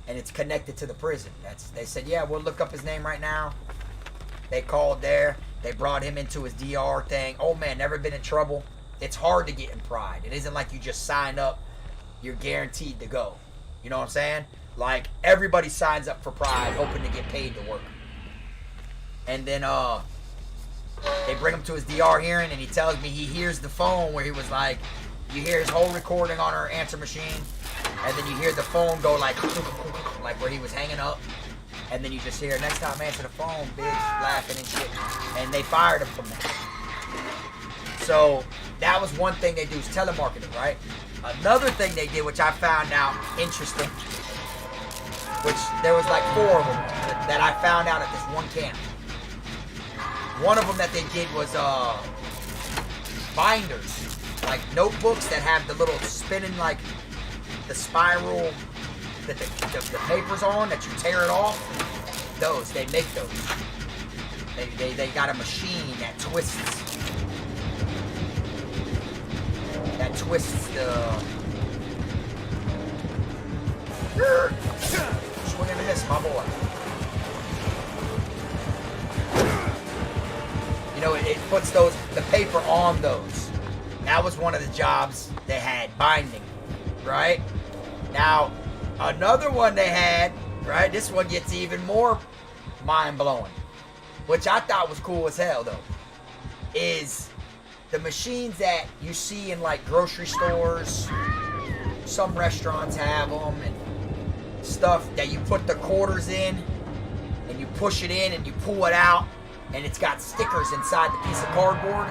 and it's connected to the prison. They said, yeah, we'll look up his name right now. They called there. They brought him into his DR thing. Oh man, never been in trouble. It's hard to get in Pride. It isn't like you just sign up, you're guaranteed to go. You know what I'm saying? Like, everybody signs up for Pride hoping to get paid to work. And then they bring him to his DR hearing, and he tells me he hears the phone where he was like, you hear his whole recording on her answer machine, and then you hear the phone go like where he was hanging up, and then you just hear, next time answer the phone, bitch, laughing and shit. And they fired him from that. So that was one thing they do, is telemarketing, right? Another thing they did, which I found out interesting, which there was like 4 of them that I found out at this one camp. One of them that they did was binders, like notebooks that have the little spinning, like the spiral that the paper's on, that you tear it off. Those, they make those. They got a machine that twists the swing and a miss, my boy. You know, it puts the paper on those. That was one of the jobs they had, binding, right? Now, another one they had, right? This one gets even more mind-blowing, which I thought was cool as hell, though, is the machines that you see in, like, grocery stores. Some restaurants have them, and stuff that you put the quarters in, and you push it in, and you pull it out, and it's got stickers inside the piece of cardboard.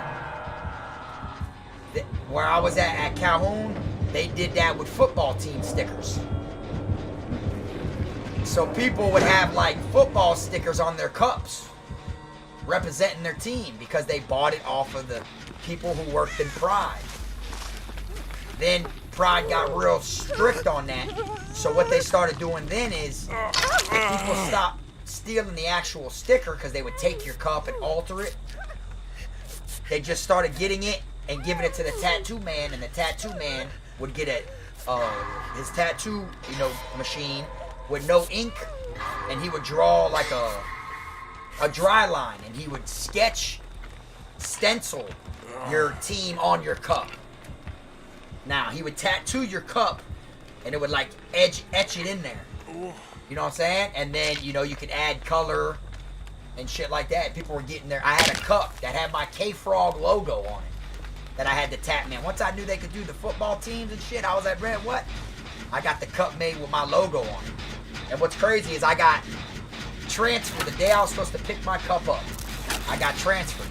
Where I was at Calhoun, they did that with football team stickers. So people would have like football stickers on their cups representing their team because they bought it off of the people who worked in Pride. Then Pride got real strict on that. So what they started doing then is people stopped stealing the actual sticker because they would take your cup and alter it. They just started getting it and giving it to the tattoo man, and the tattoo man would get his tattoo, machine with no ink, and he would draw like a dry line, and he would stencil your team on your cup. Now, he would tattoo your cup, and it would like etch it in there. You know what I'm saying? And then, you could add color and shit like that. People were getting there. I had a cup that had my K-Frog logo on it that I had to tap, man. Once I knew they could do the football teams and shit, I was like, Brent, what? I got the cup made with my logo on it. And what's crazy is I got transferred the day I was supposed to pick my cup up. I got transferred.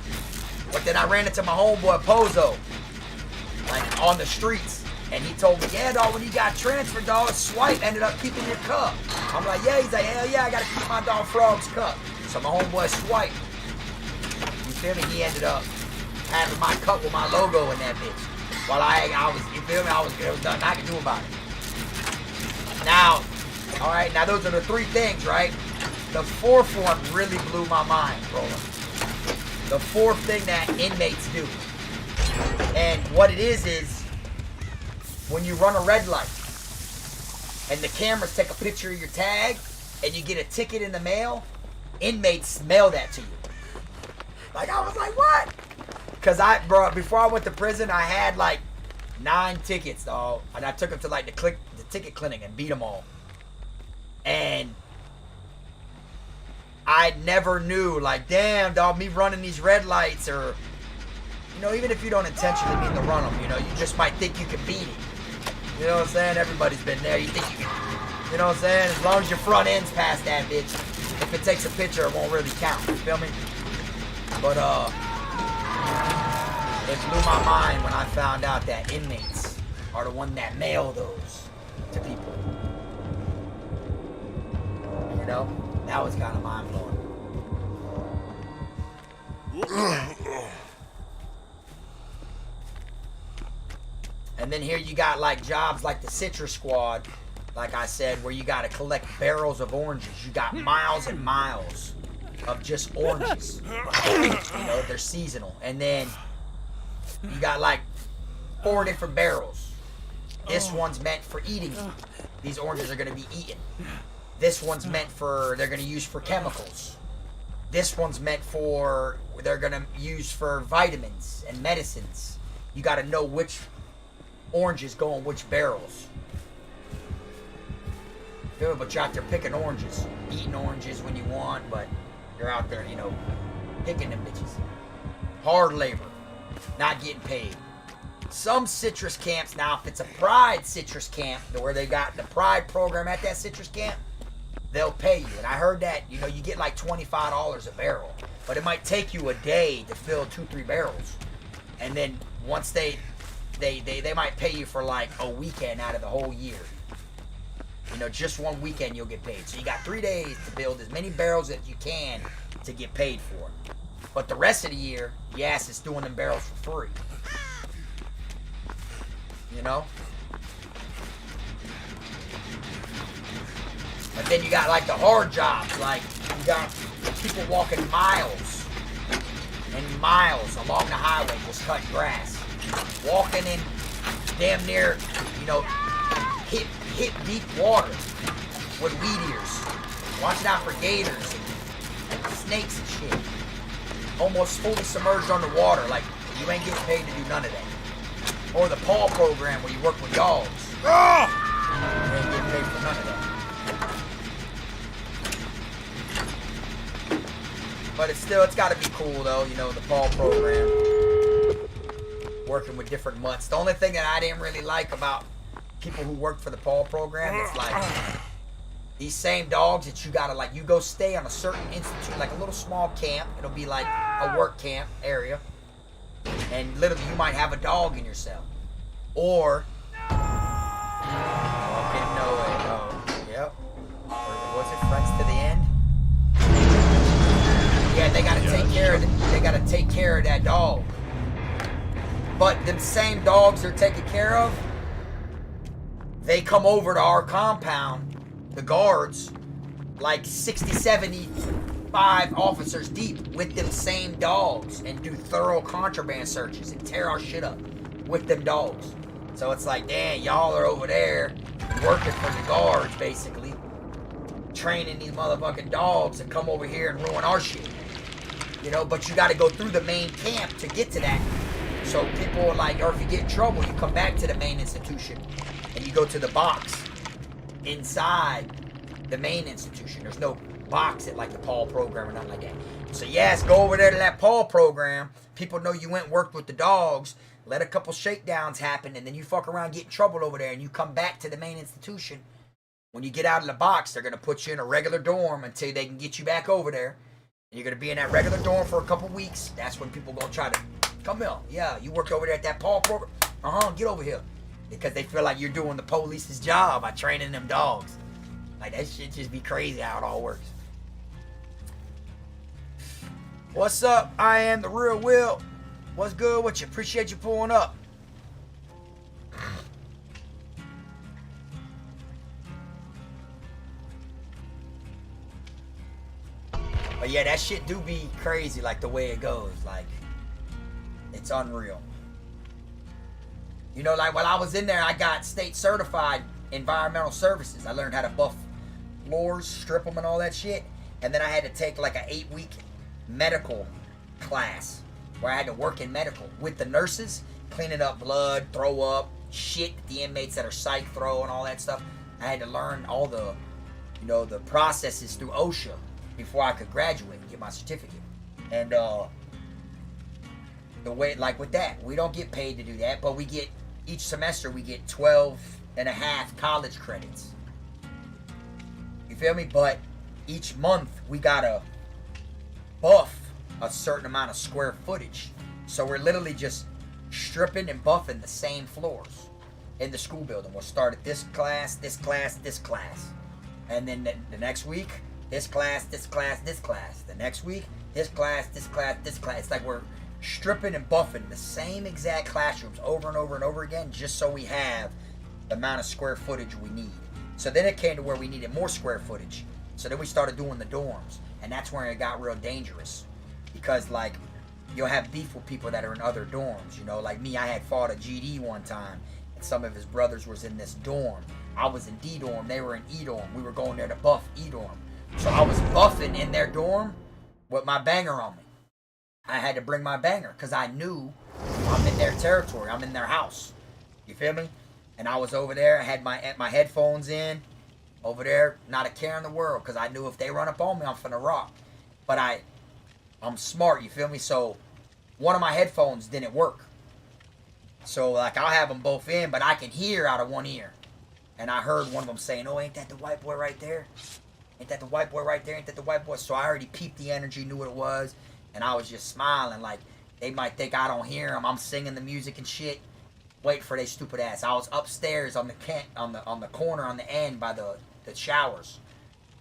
But then I ran into my homeboy Pozo, like on the streets. And he told me, yeah, dog, when you got transferred, dog, Swipe ended up keeping your cup. I'm like, yeah. He's like, hell yeah, I got to keep my dog Frog's cup. So my homeboy Swipe, you feel me? He ended up having my cup with my logo in that bitch. While I was, you feel me? There was nothing I could do about it. Now, all right, now those are the 3 things, right? The 4th one really blew my mind, Roland. The 4th thing that inmates do. And what it is when you run a red light and the cameras take a picture of your tag and you get a ticket in the mail, inmates mail that to you. Like, I was like, what? Because before I went to prison, I had like 9 tickets, dog. And I took them to like the ticket clinic and beat them all. And I never knew, like, damn, dog, me running these red lights, or, even if you don't intentionally mean to run them, you just might think you can beat it. You know what I'm saying? Everybody's been there. You think you can, you know what I'm saying? As long as your front end's past that bitch, if it takes a picture, it won't really count. You feel me? But, it blew my mind when I found out that inmates are the one that mail those to people. You know? That was kind of mind blowing. And then here you got like jobs like the Citrus Squad, like I said, where you got to collect barrels of oranges. You got miles and miles of just oranges. You know, they're seasonal. And then you got like 4 different barrels. This one's meant for eating. These oranges are going to be eaten. This one's meant for, they're going to use for chemicals. This one's meant for, they're going to use for vitamins and medicines. You got to know which oranges go in which barrels. But you're out there picking oranges. Eating oranges when you want, but you're out there, you know, picking them bitches. Hard labor. Not getting paid. Some citrus camps, now if it's a Pride citrus camp, where they got the Pride program at that citrus camp, they'll pay you. And I heard that, you know, you get like $25 a barrel. But it might take you a day to fill 2-3 barrels. And then once they might pay you for like a weekend out of the whole year. You know, just one weekend you'll get paid. So you got 3 days to build as many barrels as you can to get paid for. But the rest of the year, yes, it's doing them barrels for free. You know? But then you got like the hard jobs, like you got people walking miles and miles along the highway just cutting grass. Walking in damn near, you know, hip deep water with weed eaters. Watching out for gators and snakes and shit. Almost fully submerged underwater, like you ain't getting paid to do none of that. Or the PAW program where you work with dogs. You ain't getting paid for none of that. But it's gotta be cool though, you know, the PAW program. Working with different mutts. The only thing that I didn't really like about people who work for the PAW program, it's like these same dogs that you gotta like, you go stay on a certain institute, like a little small camp. It'll be like a work camp area. And literally you might have a dog in your cell. Or, okay, no way, no, yep. Or was it Friends to the End? Yeah, they gotta take care of that dog. But them same dogs they're taking care of, they come over to our compound, the guards, like 60, 75 officers deep with them same dogs and do thorough contraband searches and tear our shit up with them dogs. So it's like, damn, y'all are over there working for the guards, basically, training these motherfucking dogs to come over here and ruin our shit. You know, but you got to go through the main camp to get to that. So people are like, or if you get in trouble, you come back to the main institution and you go to the box inside the main institution. There's no box at like the PAW program or nothing like that. So yes, go over there to that PAW program. People know you went and worked with the dogs. Let a couple shakedowns happen, and then you fuck around, get in trouble over there, and you come back to the main institution. When you get out of the box, they're gonna put you in a regular dorm until they can get you back over there. And you're gonna be in that regular dorm for a couple weeks. That's when people gonna try to come here. Yeah, you worked over there at that PAW program. Get over here. Because they feel like you're doing the police's job by training them dogs. Like, that shit just be crazy how it all works. What's up? I am the Real Will. What's good with you? Appreciate you pulling up. But yeah, that shit do be crazy, like the way it goes. Like, it's unreal. You know, like while I was in there, I got state certified environmental services. I learned how to buff floors, strip them and all that shit. And then I had to take like an 8-week medical class where I had to work in medical with the nurses, cleaning up blood, throw up, shit that the inmates that are psych throw and all that stuff. I had to learn all the, you know, the processes through OSHA before I could graduate and get my certificate. And the way, like with that, we don't get paid to do that, but we get, each semester we get 12.5 college credits. You feel me? But each month we gotta buff a certain amount of square footage. So we're literally just stripping and buffing the same floors in the school building. We'll start at this class, this class, this class. And then the next week, this class, this class, this class. The next week, this class, this class, this class. It's like we're stripping and buffing the same exact classrooms over and over and over again, just so we have the amount of square footage we need. So then it came to where we needed more square footage. So then we started doing the dorms. And that's where it got real dangerous. Because, like, you'll have beef with people that are in other dorms. You know, like me, I had fought a GD one time. And some of his brothers was in this dorm. I was in D dorm. They were in E dorm. We were going there to buff E dorm. So I was buffing in their dorm with my banger on me. I had to bring my banger because I knew I'm in their territory. I'm in their house. You feel me? And I was over there. I had my headphones in. Over there, not a care in the world, because I knew if they run up on me, I'm finna rock. But I'm smart, you feel me? So one of my headphones didn't work. So like I'll have them both in, but I can hear out of one ear. And I heard one of them saying, "Oh, ain't that the white boy right there? Ain't that the white boy right there? Ain't that the white boy?" So I already peeped the energy, knew what it was, and I was just smiling like they might think I don't hear them. I'm singing the music and shit. Wait for they stupid ass. I was upstairs on the corner on the end by the showers,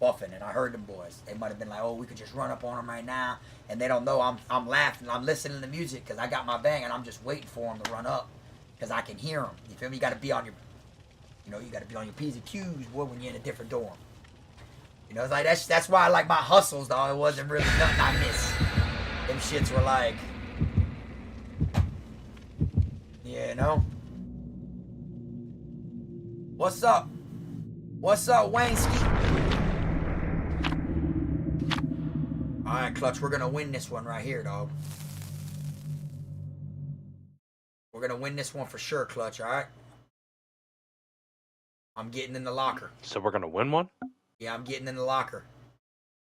buffing, and I heard them boys. They might have been like, "Oh, we could just run up on them right now," and they don't know I'm laughing. I'm listening to the music because I got my bang, and I'm just waiting for them to run up because I can hear them. You feel me? You got to be on your, you got to be on your P's and Q's, boy, when you're in a different dorm. You know, it's like that's why I like my hustles, though. It wasn't really nothing I missed. Them shits were like, you know. What's up? What's up, Wayneski? Alright, Clutch, we're gonna win this one right here, dog. We're gonna win this one for sure, Clutch, alright? I'm getting in the locker. So we're gonna win one? Yeah, I'm getting in the locker.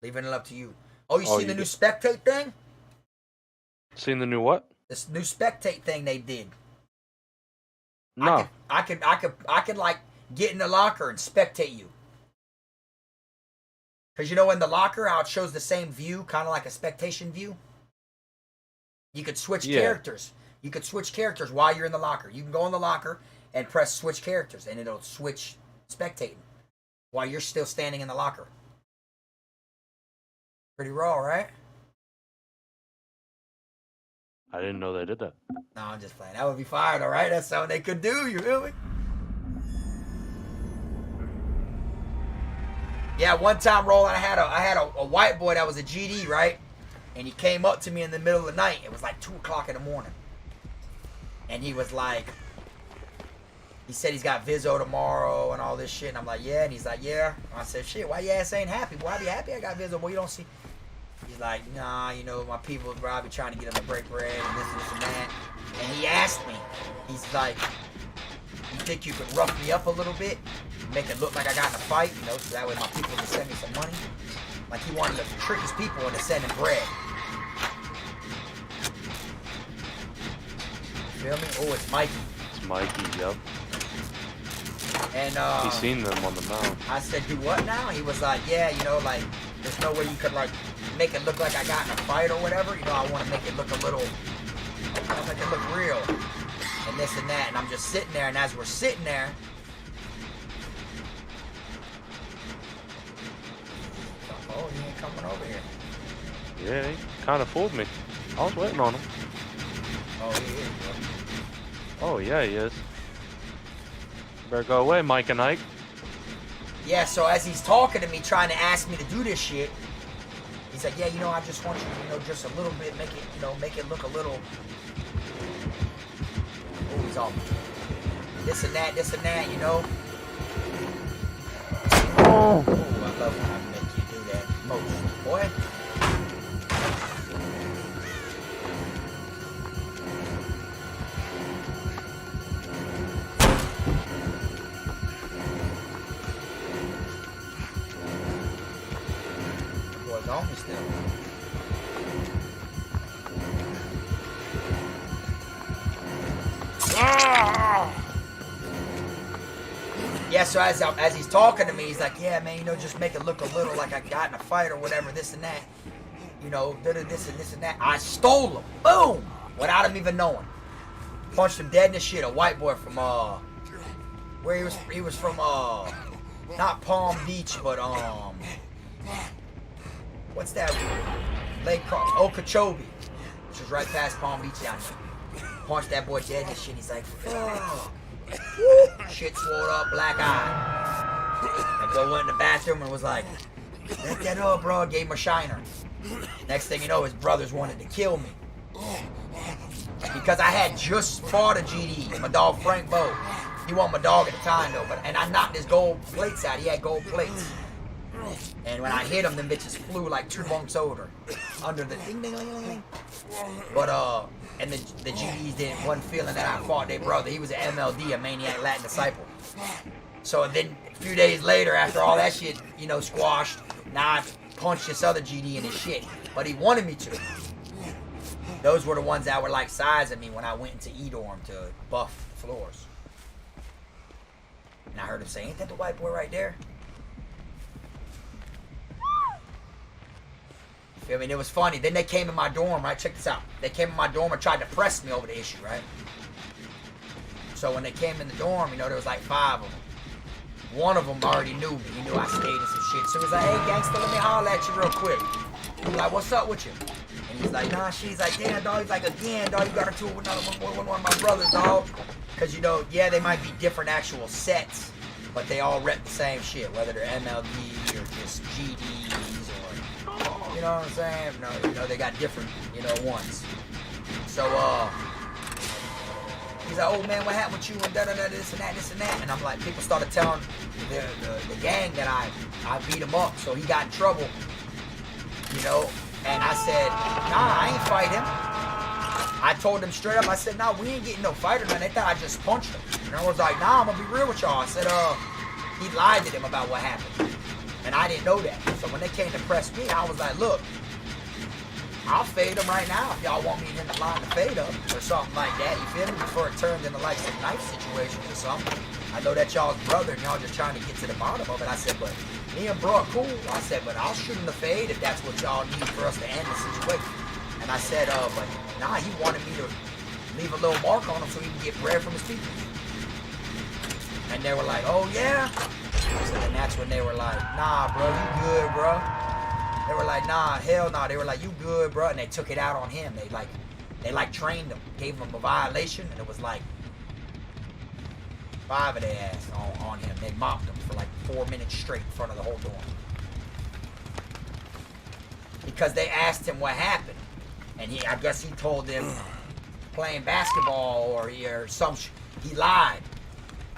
Leaving it up to you. Oh, you seen the new spectate thing? Seen the new what? This new spectate thing they did. No. I could like get in the locker and spectate you. Because you know in the locker how it shows the same view, kind of like a spectation view? You could switch characters. You could switch characters while you're in the locker. You can go in the locker and press switch characters and it'll switch spectating while you're still standing in the locker. Pretty raw, right? I didn't know they did that. No, I'm just playing. That would be fire, though, right? That's something they could do. You feel me? Yeah, one time, Roland, I had a white boy that was a GD, right? And he came up to me in the middle of the night. It was like 2 o'clock in the morning. And he was like, he said he's got Vizzo tomorrow and all this shit. And I'm like, yeah. And he's like, yeah. And I said, shit, why your ass ain't happy? Boy, I be happy I got Vizzo. Boy, you don't see. He's like, nah, you know, my people, bro, I be trying to get them to break bread and this and that. And he asked me, he's like, you think you could rough me up a little bit? Make it look like I got in a fight, you know, so that way my people can send me some money. Like he wanted to trick his people into sending bread. You feel me? Oh, it's Mikey. It's Mikey, yep. And He's seen them on the mount. I said, do what now? He was like, yeah, you know, like, there's no way you could, like, make it look like I got in a fight or whatever. You know, I want to make it look a little, I want to make it look real. And this and that. And I'm just sitting there, and as we're sitting there, oh, he ain't coming over here. Yeah, he kind of fooled me. I was waiting on him. Oh, he is, bro. Oh, yeah, he is. Better go away, Mike and Ike. Yeah, so as he's talking to me, trying to ask me to do this shit, he's like, yeah, you know, I just want you to, you know, just a little bit, make it, you know, make it look a little, oh, he's all, this and that, you know. Oh, I love when I make you do that most, boy. Boy's on me still. Yeah, so as he's talking to me, he's like, yeah, man, you know, just make it look a little like I got in a fight or whatever, this and that. You know, this and that. I stole him. Boom! Without him even knowing. Punched him dead in the shit. A white boy from where he was from not Palm Beach, but what's that lake called? Okeechobee, which is right past Palm Beach down there. Punched that boy dead in the shit. He's like, fuck. Shit swole up, black eye. And boy went in the bathroom and was like, let that up, bro. Gave him a shiner. Next thing you know, his brothers wanted to kill me. Because I had just fought a GD, my dog Frank Bowe. He wasn't my dog at the time though, and I knocked his gold plates out. He had gold plates. And when I hit him, them bitches flew like 2 bunks under the ding ding ding ding. But and the GDs wasn't feeling that I fought their brother. He was an MLD, a Maniac Latin Disciple. So then a few days later, after all that shit, squashed, now I punched this other GD in his shit. But he wanted me to. Those were the ones that were like sizing me when I went into E-Dorm to buff floors. And I heard him say, ain't that the white boy right there? You feel me? And it was funny. Then they came in my dorm, right? Check this out. They came in my dorm and tried to press me over the issue, right? So when they came in the dorm, there was like 5 of them. One of them already knew me. He knew I stayed in some shit. So he was like, hey, gangster, let me holler at you real quick. I'm like, what's up with you? And he's like, nah, she's like, damn, dog. He's like, again, dog, you got her to with one of my brothers, dog. Because, yeah, they might be different actual sets, but they all rep the same shit, whether they're MLD or just GDs or, you know what I'm saying? No, they got different, ones. So, he's like, oh, man, what happened with you and da-da-da, this and that. And I'm like, people started telling the gang that I beat him up, so he got in trouble, And I said, nah, I ain't fight him. I told him straight up, I said, nah, we ain't getting no fight or nothing. They thought I just punched him. And I was like, nah, I'm gonna be real with y'all. I said, he lied to them about what happened. And I didn't know that. So when they came to press me, I was like, look, I'll fade him right now if y'all want me in the line to fade him or something like that. You feel me? Before it turned into like some knife situations or something. I know that's y'all's brother and y'all just trying to get to the bottom of it. I said, but me and bro are cool. I said, but I'll shoot him the fade if that's what y'all need for us to end the situation. And I said, but nah, he wanted me to leave a little mark on him so he can get bread from his people. And they were like, oh yeah? So then that's when they were like, nah, bro, you good, bro. They were like, nah, hell nah. They were like, you good, bro. And they took it out on him. They trained him, gave him a violation, and it was like 5 of their ass on him. They mopped him for like 4 minutes straight in front of the whole dorm. Because they asked him what happened. And I guess he told them playing basketball or he lied.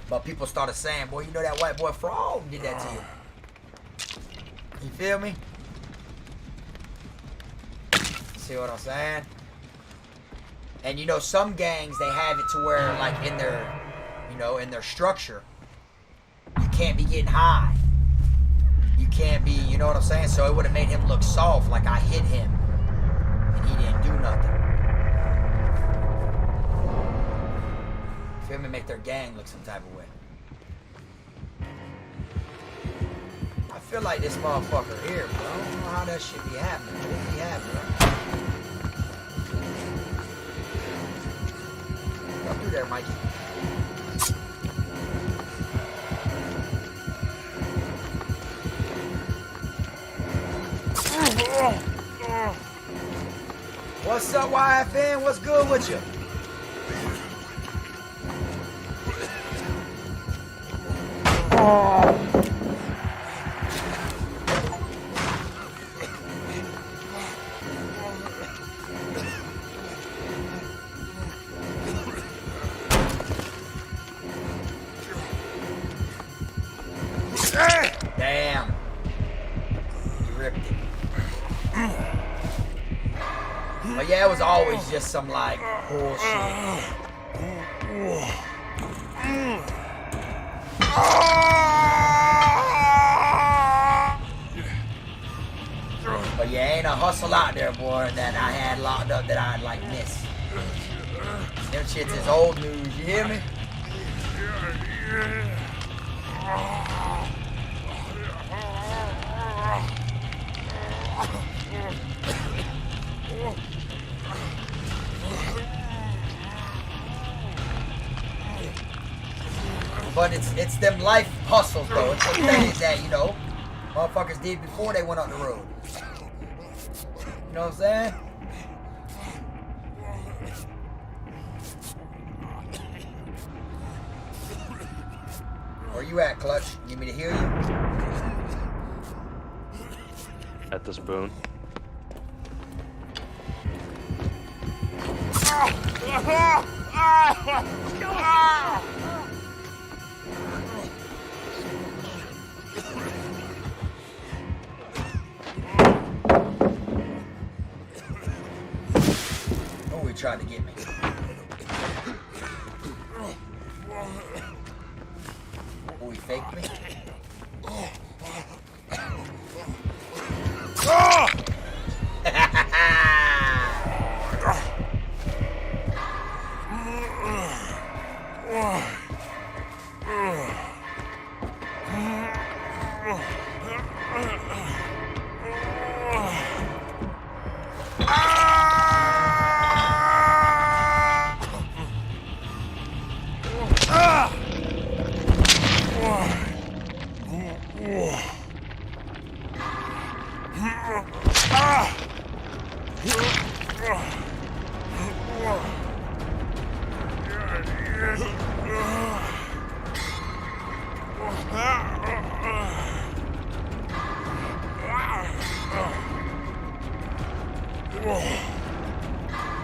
But people started saying, boy, that white boy Frog did that to you. You feel me? See what I'm saying? And some gangs, they have it to where like in their structure, you can't be getting high. You can't be, you know what I'm saying? So it would have made him look soft, like I hit him and he didn't do nothing. Feel me? Make their gang look some type of way. I feel like this motherfucker here, bro. I don't know how that shit be happening. What be happening? Go through there, Mikey. What's up, YFN? What's good with you? Damn. You ripped it. But yeah, it was always just some like bullshit. But yeah, ain't a hustle out there, boy, that I had locked up that I'd like miss. Them shits is old news, you hear me? But it's them life hustles though. It's the things that, you know, motherfuckers did before they went on the road. You know what I'm saying? Where you at, Clutch? Need me to heal you? At this boon. Oh, he tried to get me. Oh, he faked me.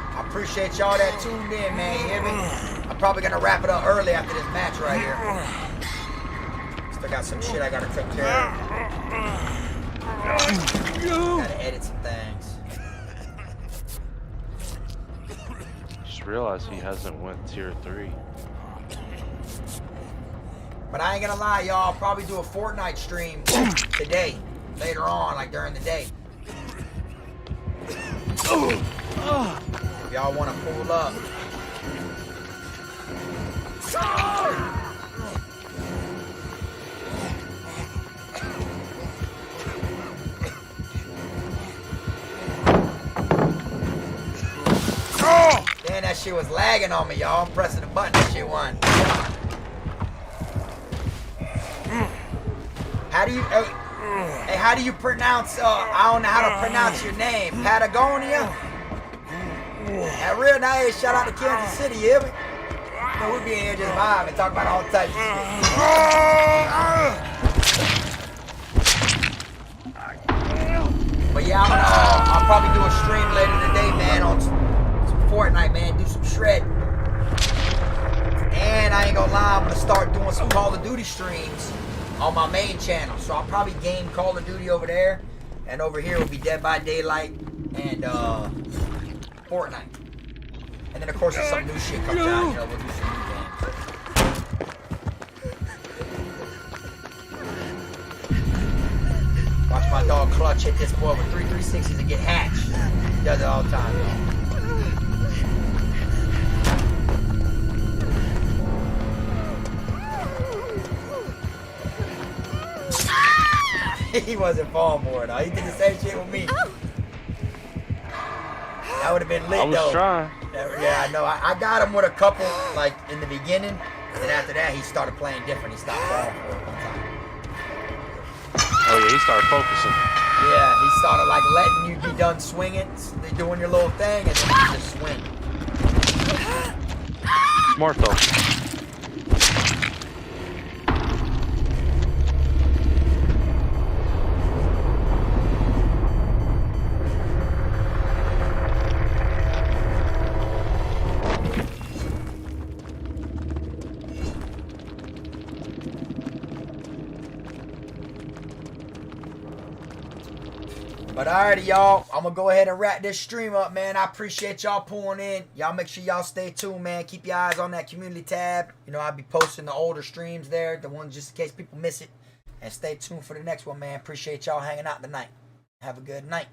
I appreciate y'all that tuned in, man. You hear me? I'm probably gonna wrap it up early after this match right here. Still got some shit I gotta take care of. Gotta edit some things. Just realized he hasn't went tier 3. But I ain't gonna lie, y'all. I'll probably do a Fortnite stream today, later on, like during the day. If y'all wanna pull up. Damn, that shit was lagging on me, y'all. I'm pressing the button, that shit won. How do you, hey, how do you pronounce, I don't know how to pronounce your name. Patagonia? That real nice. Shout out to Kansas City, you hear me? You know, we be in here just vibing and talk about all types of shit. But yeah, I'll probably do a stream later today, man, on some Fortnite, man. Do some shredding. And I ain't gonna lie, I'm gonna start doing some Call of Duty streams on my main channel. So I'll probably game Call of Duty over there. And over here will be Dead by Daylight and Fortnite. And then of course if some new shit comes out, you know, we'll do some new games. Watch my dog Clutch hit this boy with 3 360s and get hatched. He does it all the time, y'all. He wasn't falling for it, though. He did the same shit with me. That would have been lit, though. I was trying. Yeah, I know. I got him with a couple, like, in the beginning. And then after that, he started playing different. He stopped falling for it one time. Oh, yeah, he started focusing. Yeah, he started, like, letting you be done swinging, doing your little thing, and then you just swing. Smart, though. But alrighty, y'all. I'm going to go ahead and wrap this stream up, man. I appreciate y'all pulling in. Y'all make sure y'all stay tuned, man. Keep your eyes on that community tab. You know, I'll be posting the older streams there, the ones just in case people miss it. And stay tuned for the next one, man. Appreciate y'all hanging out tonight. Have a good night.